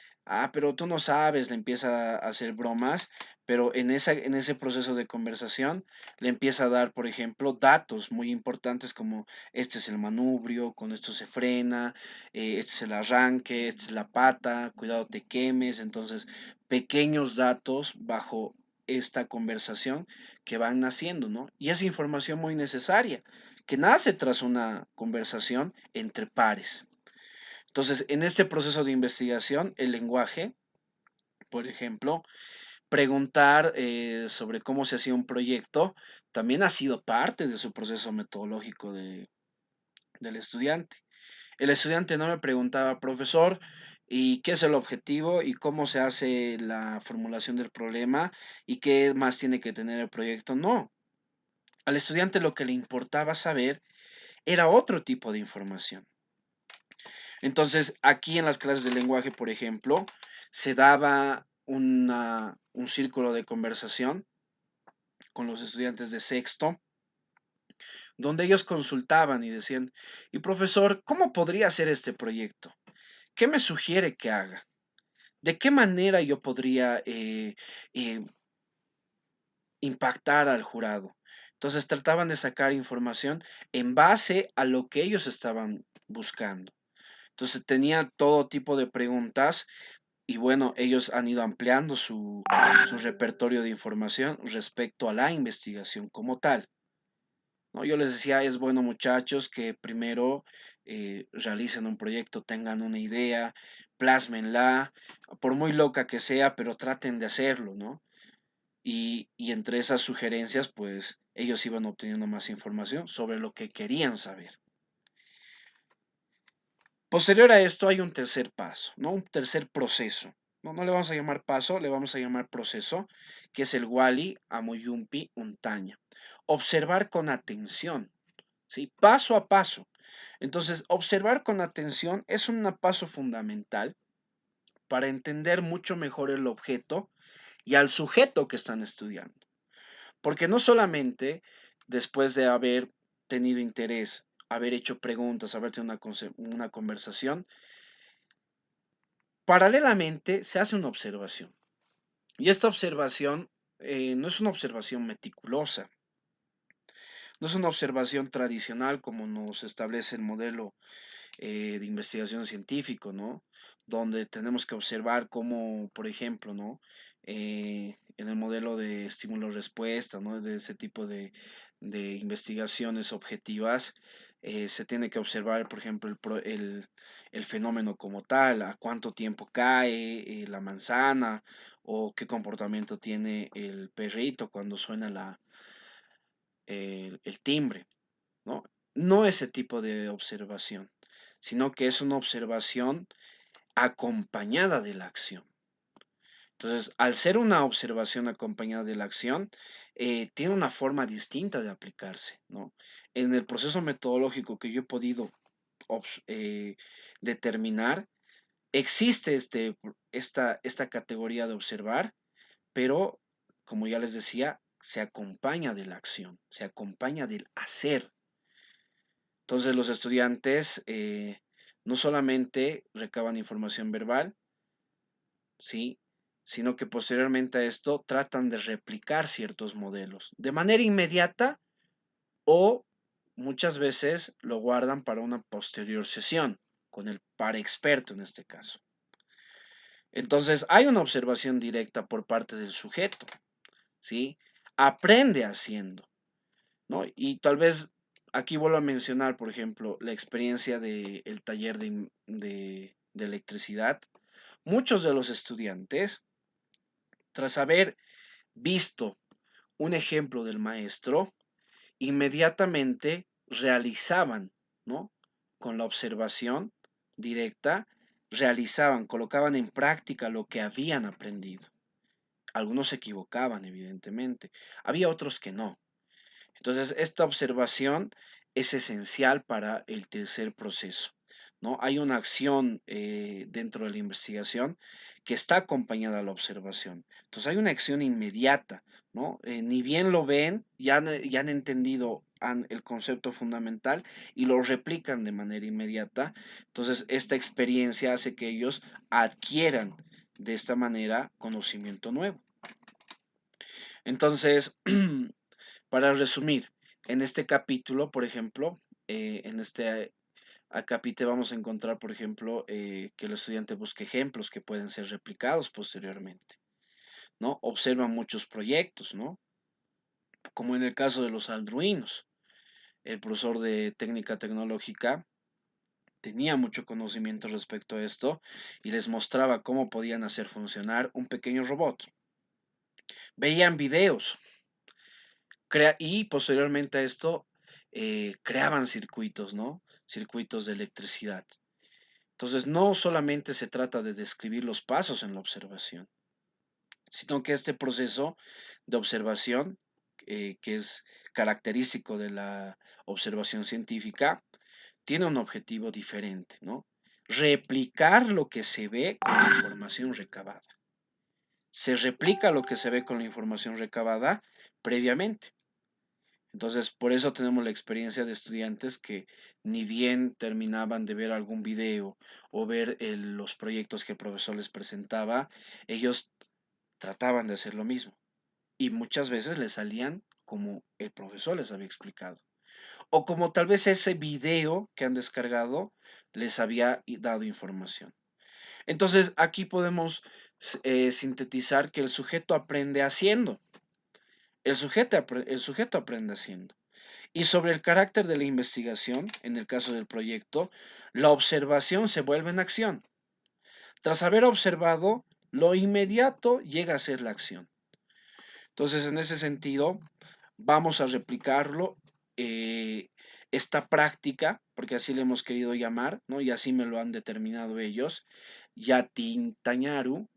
pero tú no sabes, le empieza a hacer bromas, pero en ese proceso de conversación le empieza a dar, por ejemplo, datos muy importantes como este es el manubrio, con esto se frena, este es el arranque, esta es la pata, cuidado te quemes, entonces pequeños datos bajo esta conversación que van naciendo, ¿no? Y es información muy necesaria, que nace tras una conversación entre pares. Entonces, en este proceso de investigación, el lenguaje, por ejemplo, preguntar sobre cómo se hacía un proyecto, también ha sido parte de su proceso metodológico del estudiante. El estudiante no me preguntaba, profesor, ¿y qué es el objetivo? ¿Y cómo se hace la formulación del problema? ¿Y qué más tiene que tener el proyecto? No. Al estudiante lo que le importaba saber era otro tipo de información. Entonces, aquí en las clases de lenguaje, por ejemplo, se daba un círculo de conversación con los estudiantes de sexto, donde ellos consultaban y decían, y profesor, ¿cómo podría hacer este proyecto? ¿Qué me sugiere que haga? ¿De qué manera yo podría eh, impactar al jurado? Entonces trataban de sacar información en base a lo que ellos estaban buscando. Entonces tenía todo tipo de preguntas. Y bueno, ellos han ido ampliando su repertorio de información respecto a la investigación como tal, ¿no? Yo les decía, es bueno muchachos que primero realicen un proyecto, tengan una idea, plásmenla, por muy loca que sea, pero traten de hacerlo, ¿no? Y entre esas sugerencias, pues ellos iban obteniendo más información sobre lo que querían saber. Posterior a esto hay un tercer paso, ¿no? Un tercer proceso. No le vamos a llamar paso, le vamos a llamar proceso, que es el Wali, Amoyumpi, Untaña. Observar con atención, ¿sí? Paso a paso. Entonces, observar con atención es un paso fundamental para entender mucho mejor el objeto y al sujeto que están estudiando. Porque no solamente después de haber tenido interés, haber hecho preguntas, haber tenido una conversación, paralelamente se hace una observación. Y esta observación no es una observación meticulosa, no es una observación tradicional como nos establece el modelo de investigación científico, ¿no? Donde tenemos que observar cómo, por ejemplo, ¿no? En el modelo de estímulo-respuesta, ¿no? De ese tipo de investigaciones objetivas, se tiene que observar, por ejemplo, el fenómeno como tal, a cuánto tiempo cae la manzana o qué comportamiento tiene el perrito cuando suena el timbre, ¿no? No ese tipo de observación, sino que es una observación acompañada de la acción. Entonces, al ser una observación acompañada de la acción, tiene una forma distinta de aplicarse, ¿no? En el proceso metodológico que yo he podido eh, determinar, existe esta categoría de observar, pero como ya les decía, se acompaña de la acción, se acompaña del hacer. Entonces los estudiantes no solamente recaban información verbal, ¿sí? Sino que posteriormente a esto tratan de replicar ciertos modelos de manera inmediata o muchas veces lo guardan para una posterior sesión con el par experto en este caso. Entonces hay una observación directa por parte del sujeto, ¿sí? Aprende haciendo, ¿no? Y tal vez aquí vuelvo a mencionar, por ejemplo, la experiencia del taller de electricidad. Muchos de los estudiantes, tras haber visto un ejemplo del maestro, inmediatamente realizaban, ¿no? Con la observación directa, realizaban, colocaban en práctica lo que habían aprendido. Algunos se equivocaban, evidentemente. Había otros que no. Entonces, esta observación es esencial para el tercer proceso, ¿no? Hay una acción dentro de la investigación que está acompañada a la observación. Entonces hay una acción inmediata, ¿no? Ni bien lo ven, ya han entendido el concepto fundamental y lo replican de manera inmediata. Entonces esta experiencia hace que ellos adquieran de esta manera conocimiento nuevo. Entonces, para resumir, en este capítulo, por ejemplo, en este acápite vamos a encontrar, por ejemplo, que el estudiante busque ejemplos que pueden ser replicados posteriormente, ¿no? Observa muchos proyectos, ¿no? Como en el caso de los arduinos. El profesor de técnica tecnológica tenía mucho conocimiento respecto a esto y les mostraba cómo podían hacer funcionar un pequeño robot. Veían videos y posteriormente a esto creaban circuitos, ¿no? Circuitos de electricidad. Entonces, no solamente se trata de describir los pasos en la observación, sino que este proceso de observación, que es característico de la observación científica, tiene un objetivo diferente, ¿no? Replicar lo que se ve con la información recabada. Se replica lo que se ve con la información recabada previamente. Entonces, por eso tenemos la experiencia de estudiantes que ni bien terminaban de ver algún video o ver los proyectos que el profesor les presentaba, ellos trataban de hacer lo mismo. Y muchas veces les salían como el profesor les había explicado. O como tal vez ese video que han descargado les había dado información. Entonces, aquí podemos sintetizar que el sujeto aprende haciendo. El sujeto aprende haciendo. Y sobre el carácter de la investigación, en el caso del proyecto, la observación se vuelve en acción. Tras haber observado, lo inmediato llega a ser la acción. Entonces, en ese sentido, vamos a replicarlo, esta práctica, porque así le hemos querido llamar, ¿no? Y así me lo han determinado ellos, yatintañaru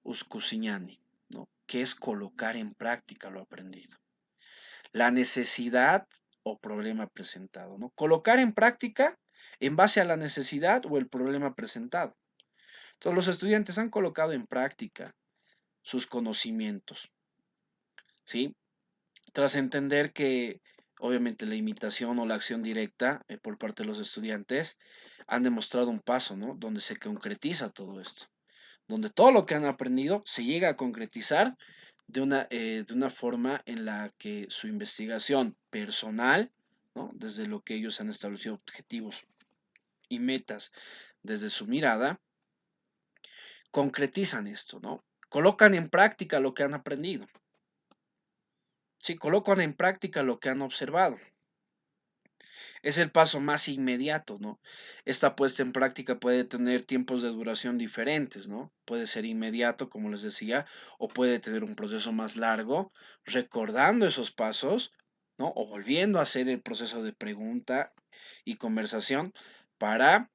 uskusiñani, ¿no? Que es colocar en práctica lo aprendido. La necesidad o problema presentado, ¿no? Colocar en práctica en base a la necesidad o el problema presentado. Entonces, los estudiantes han colocado en práctica sus conocimientos, ¿sí? Tras entender que obviamente la imitación o la acción directa por parte de los estudiantes han demostrado un paso, ¿no? Donde se concretiza todo esto, donde todo lo que han aprendido se llega a concretizar de una forma en la que su investigación personal, ¿no? Desde lo que ellos han establecido objetivos y metas desde su mirada, concretizan esto, ¿no? Colocan en práctica lo que han aprendido. Sí, colocan en práctica lo que han observado. Es el paso más inmediato, ¿no? Esta puesta en práctica puede tener tiempos de duración diferentes, ¿no? Puede ser inmediato, como les decía, o puede tener un proceso más largo, recordando esos pasos, ¿no? O volviendo a hacer el proceso de pregunta y conversación para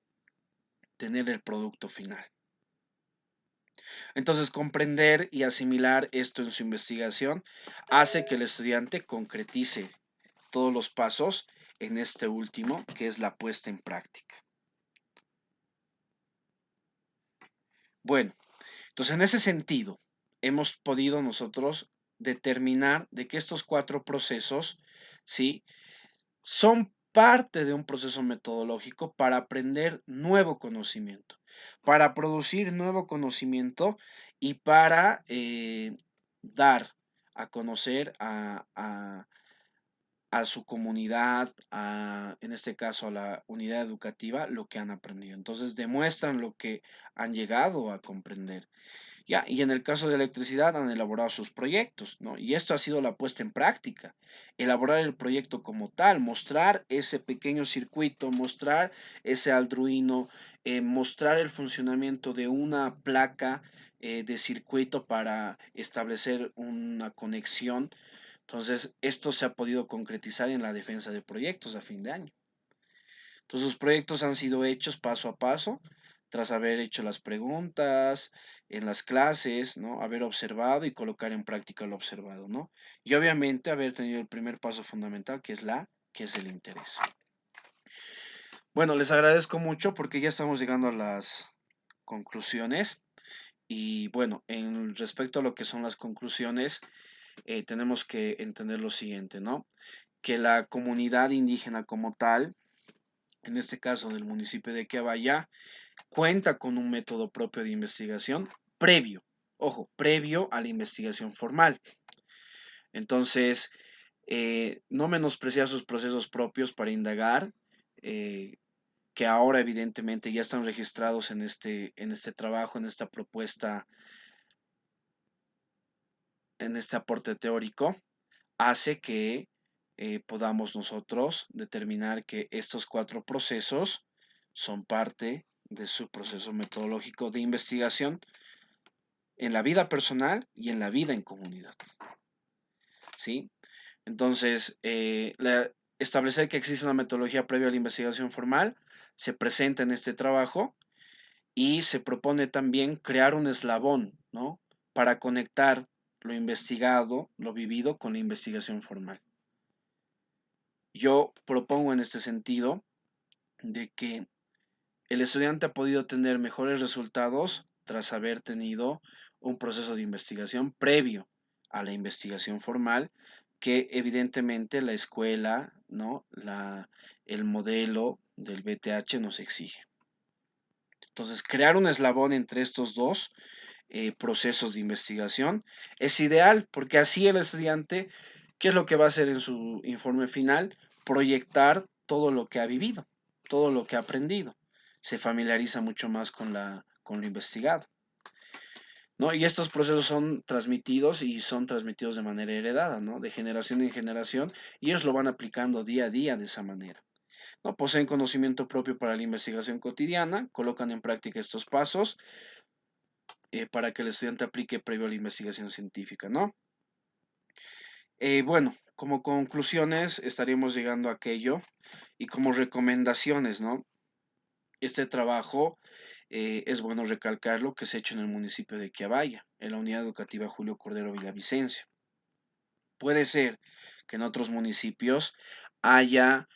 tener el producto final. Entonces, comprender y asimilar esto en su investigación hace que el estudiante concretice todos los pasos en este último, que es la puesta en práctica. Bueno, entonces en ese sentido, hemos podido nosotros determinar de que estos 4 procesos, ¿sí? Son parte de un proceso metodológico para aprender nuevo conocimiento, para producir nuevo conocimiento y para dar a conocer a su comunidad, en este caso a la unidad educativa, lo que han aprendido. Entonces demuestran lo que han llegado a comprender. Ya, y en el caso de electricidad han elaborado sus proyectos, ¿no? Y esto ha sido la puesta en práctica. Elaborar el proyecto como tal, mostrar ese pequeño circuito, mostrar ese Arduino, mostrar el funcionamiento de una placa de circuito para establecer una conexión. Entonces, esto se ha podido concretizar en la defensa de proyectos a fin de año. Entonces, sus proyectos han sido hechos paso a paso, tras haber hecho las preguntas en las clases, ¿no? Haber observado y colocar en práctica lo observado, ¿no? Y obviamente haber tenido el primer paso fundamental, que es el interés. Bueno, les agradezco mucho porque ya estamos llegando a las conclusiones. Y bueno, en respecto a lo que son las conclusiones, tenemos que entender lo siguiente, ¿no? Que la comunidad indígena como tal, en este caso del municipio de Quebaya, cuenta con un método propio de investigación previo, ojo, previo a la investigación formal. Entonces, no menospreciar sus procesos propios para indagar, eh, que ahora evidentemente ya están registrados en este trabajo, en esta propuesta, en este aporte teórico, hace que podamos nosotros determinar que estos cuatro procesos son parte de su proceso metodológico de investigación en la vida personal y en la vida en comunidad. ¿Sí? Entonces, establecer que existe una metodología previa a la investigación formal se presenta en este trabajo y se propone también crear un eslabón, ¿no? Para conectar lo investigado, lo vivido con la investigación formal. Yo propongo en este sentido de que el estudiante ha podido tener mejores resultados tras haber tenido un proceso de investigación previo a la investigación formal que evidentemente la escuela, ¿no? El modelo del BTH nos exige. Entonces, crear un eslabón entre estos dos procesos de investigación es ideal porque así el estudiante, ¿qué es lo que va a hacer en su informe final? Proyectar todo lo que ha vivido, todo lo que ha aprendido. Se familiariza mucho más con lo investigado. ¿No? Y estos procesos son transmitidos y son transmitidos de manera heredada, ¿no? De generación en generación, y ellos lo van aplicando día a día de esa manera. ¿No? Poseen conocimiento propio para la investigación cotidiana, colocan en práctica estos pasos para que el estudiante aplique previo a la investigación científica, ¿no? Bueno, como conclusiones estaríamos llegando a aquello y como recomendaciones, ¿no? Este trabajo es bueno recalcarlo que se ha hecho en el municipio de Quiabaya, en la unidad educativa Julio Cordero Villavicencio. Puede ser que en otros municipios haya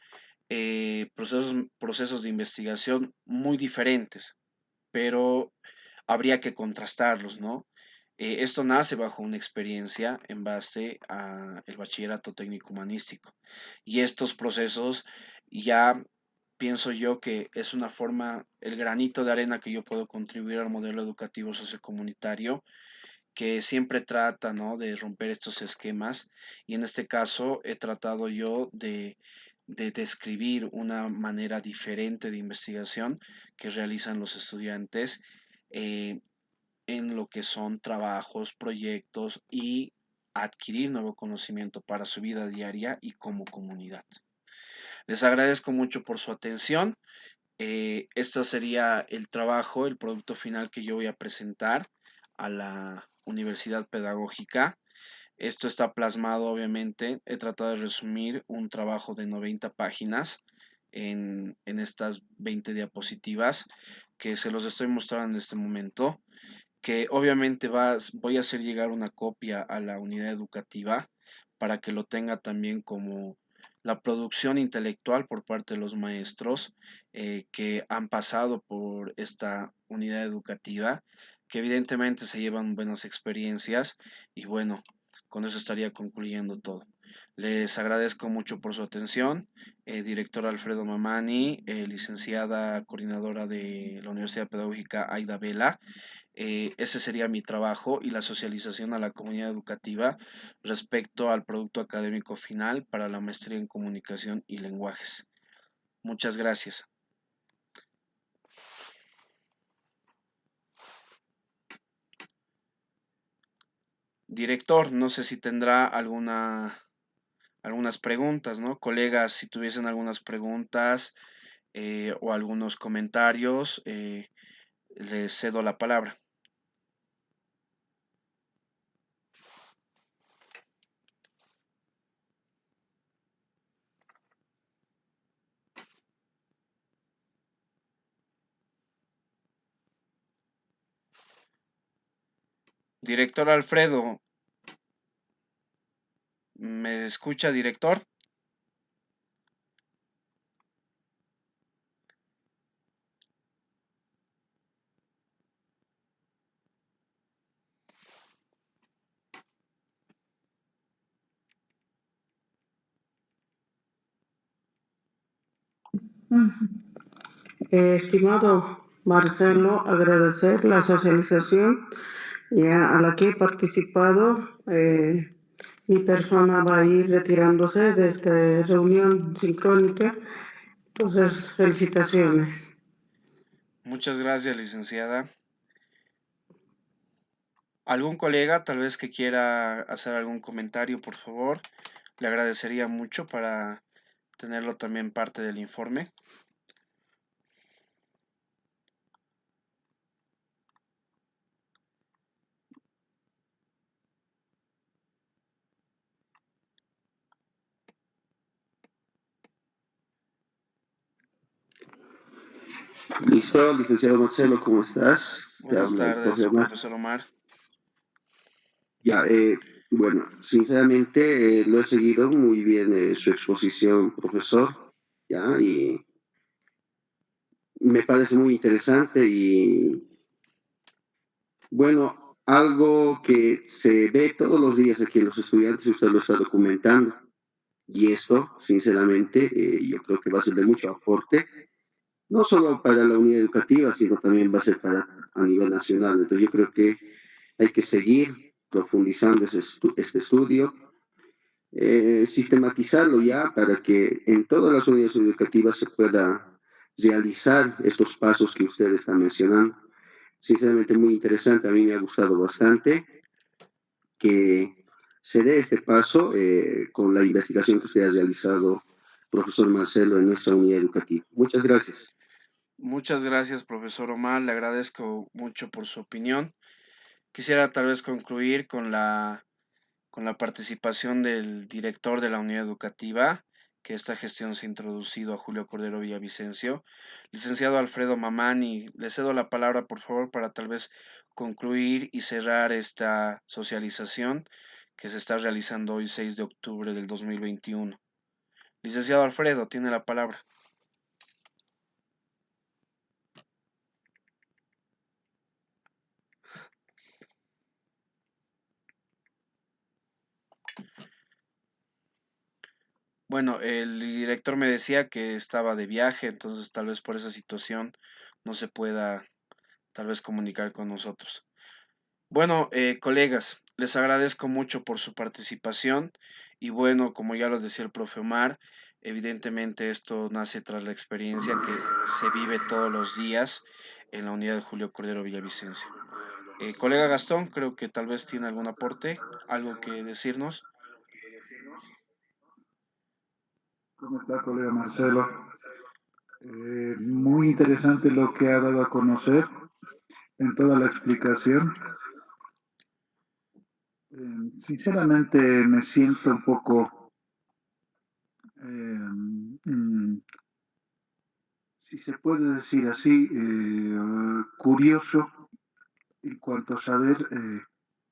procesos de investigación muy diferentes, pero habría que contrastarlos, ¿no? Esto nace bajo una experiencia en base al bachillerato técnico humanístico. Y estos procesos ya pienso yo que es una forma, el granito de arena que yo puedo contribuir al modelo educativo sociocomunitario, que siempre trata, ¿no? De romper estos esquemas. Y en este caso he tratado yo de describir una manera diferente de investigación que realizan los estudiantes en lo que son trabajos, proyectos y adquirir nuevo conocimiento para su vida diaria y como comunidad. Les agradezco mucho por su atención. Esto sería el trabajo, el producto final que yo voy a presentar a la Universidad Pedagógica. Esto está plasmado, obviamente, he tratado de resumir un trabajo de 90 páginas en estas 20 diapositivas que se los estoy mostrando en este momento, que obviamente voy a hacer llegar una copia a la unidad educativa para que lo tenga también como la producción intelectual por parte de los maestros que han pasado por esta unidad educativa, que evidentemente se llevan buenas experiencias y bueno, con eso estaría concluyendo todo. Les agradezco mucho por su atención, director Alfredo Mamani, licenciada coordinadora de la Universidad Pedagógica Aida Vela. Ese sería mi trabajo y la socialización a la comunidad educativa respecto al producto académico final para la maestría en comunicación y lenguajes. Muchas gracias. Director, no sé si tendrá algunas preguntas, ¿no? Colegas, si tuviesen algunas preguntas o algunos comentarios, les cedo la palabra. Director Alfredo, ¿me escucha, director? Estimado Marcelo, agradecer la socialización a la que he participado. Mi persona va a ir retirándose de esta reunión sincrónica. Entonces, felicitaciones. Muchas gracias, licenciada. ¿Algún colega tal vez que quiera hacer algún comentario, por favor? Le agradecería mucho para tenerlo también parte del informe. Listo, licenciado Marcelo, ¿cómo estás? Te Buenas habla el profe tardes, Omar. profesor Omar. Ya, bueno, sinceramente lo he seguido muy bien su exposición, profesor, ya, y me parece muy interesante y, bueno, algo que se ve todos los días aquí en los estudiantes, usted lo está documentando, y esto, sinceramente, yo creo que va a ser de mucho aporte no solo para la unidad educativa, sino también va a ser para a nivel nacional. Entonces yo creo que hay que seguir profundizando este estudio, sistematizarlo ya para que en todas las unidades educativas se pueda realizar estos pasos que usted está mencionando. Sinceramente muy interesante, a mí me ha gustado bastante que se dé este paso con la investigación que usted ha realizado, profesor Marcelo, en nuestra unidad educativa. Muchas gracias. Muchas gracias, profesor Omar. Le agradezco mucho por su opinión. Quisiera tal vez concluir con la participación del director de la unidad educativa, que esta gestión se ha introducido a Julio Cordero Villavicencio. Licenciado Alfredo Mamani, le cedo la palabra, por favor, para tal vez concluir y cerrar esta socialización que se está realizando hoy, 6 de octubre del 2021. Licenciado Alfredo, tiene la palabra. Bueno, el director me decía que estaba de viaje, entonces tal vez por esa situación no se pueda tal vez comunicar con nosotros. Bueno, colegas, les agradezco mucho por su participación y bueno, como ya lo decía el profe Omar, evidentemente esto nace tras la experiencia que se vive todos los días en la unidad de Julio Cordero Villavicencio. Colega Gastón, creo que tal vez tiene algún aporte, algo que decirnos. ¿Cómo está, colega Marcelo? Muy interesante lo que ha dado a conocer en toda la explicación. Sinceramente me siento un poco, si se puede decir así, curioso en cuanto a saber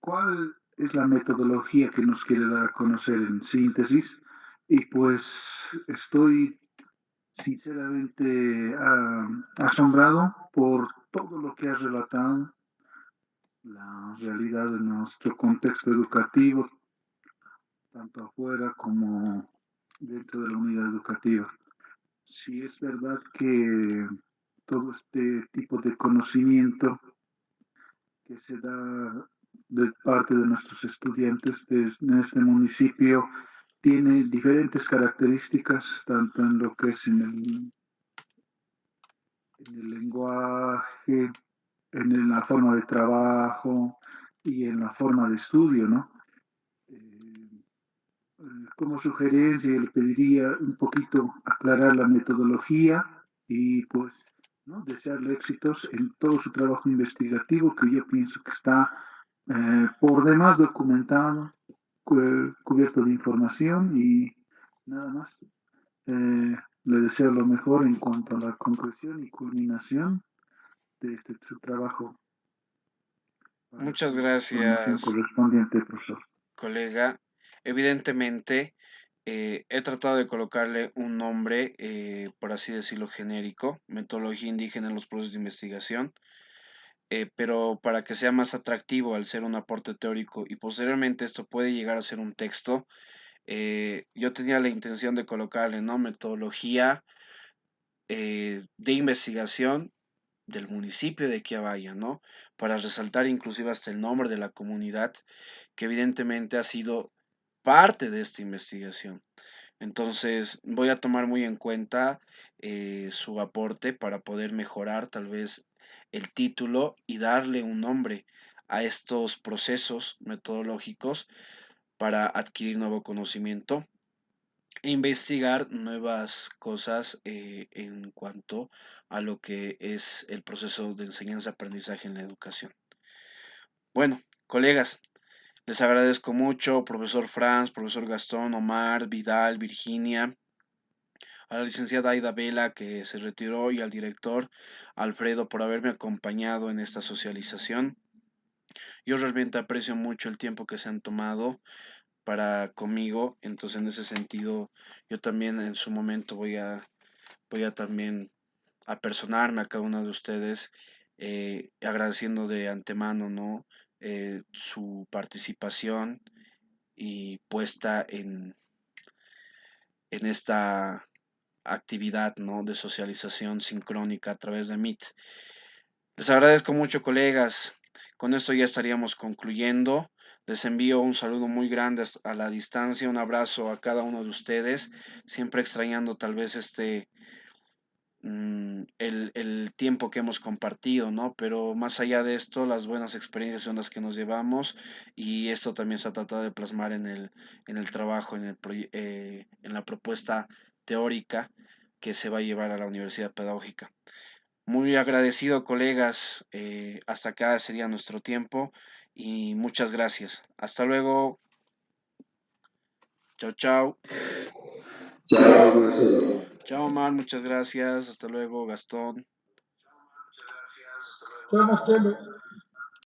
cuál es la metodología que nos quiere dar a conocer en síntesis. Y pues estoy sinceramente asombrado por todo lo que has relatado, la realidad de nuestro contexto educativo, tanto afuera como dentro de la unidad educativa. Si es verdad que todo este tipo de conocimiento que se da de parte de nuestros estudiantes en este municipio tiene diferentes características, tanto en lo que es en el lenguaje, la forma de trabajo y en la forma de estudio, ¿no? Eh, Como sugerencia, yo le pediría un poquito aclarar la metodología y pues, ¿no? Desearle éxitos en todo su trabajo investigativo, que yo pienso que está por demás documentado, cubierto de información y nada más. Le deseo lo mejor en cuanto a la concreción y culminación de su trabajo para Muchas su formación gracias, correspondiente, profesor. colega. Evidentemente, he tratado de colocarle un nombre, por así decirlo, genérico, metodología indígena en los procesos de investigación, pero para que sea más atractivo al ser un aporte teórico y posteriormente esto puede llegar a ser un texto, yo tenía la intención de colocarle, ¿no? Metodología de investigación del municipio de Quiabaya, ¿no? Para resaltar inclusive hasta el nombre de la comunidad, que evidentemente ha sido parte de esta investigación. Entonces, voy a tomar muy en cuenta su aporte para poder mejorar tal vez el título y darle un nombre a estos procesos metodológicos para adquirir nuevo conocimiento e investigar nuevas cosas en cuanto a lo que es el proceso de enseñanza-aprendizaje en la educación. Bueno, colegas, les agradezco mucho, profesor Franz, profesor Gastón, Omar, Vidal, Virginia, a la licenciada Aida Vela que se retiró y al director Alfredo por haberme acompañado en esta socialización. Yo realmente aprecio mucho el tiempo que se han tomado para conmigo, entonces en ese sentido yo también en su momento voy a también apersonarme a cada uno de ustedes, agradeciendo de antemano, ¿no? Su participación y puesta en esta actividad, ¿no? De socialización sincrónica a través de Meet. Les agradezco mucho, colegas. Con esto ya estaríamos concluyendo. Les envío un saludo muy grande a la distancia, un abrazo a cada uno de ustedes, siempre extrañando tal vez el tiempo que hemos compartido, ¿no? Pero más allá de esto, las buenas experiencias son las que nos llevamos y esto también se ha tratado de plasmar en el trabajo, en la propuesta teórica que se va a llevar a la Universidad Pedagógica. Muy agradecido, colegas. Hasta acá sería nuestro tiempo y muchas gracias. Hasta luego. Chao, chao. Chao, Marcelo. Chao, Omar. Muchas gracias. Hasta luego, Gastón. Chao, Marcelo.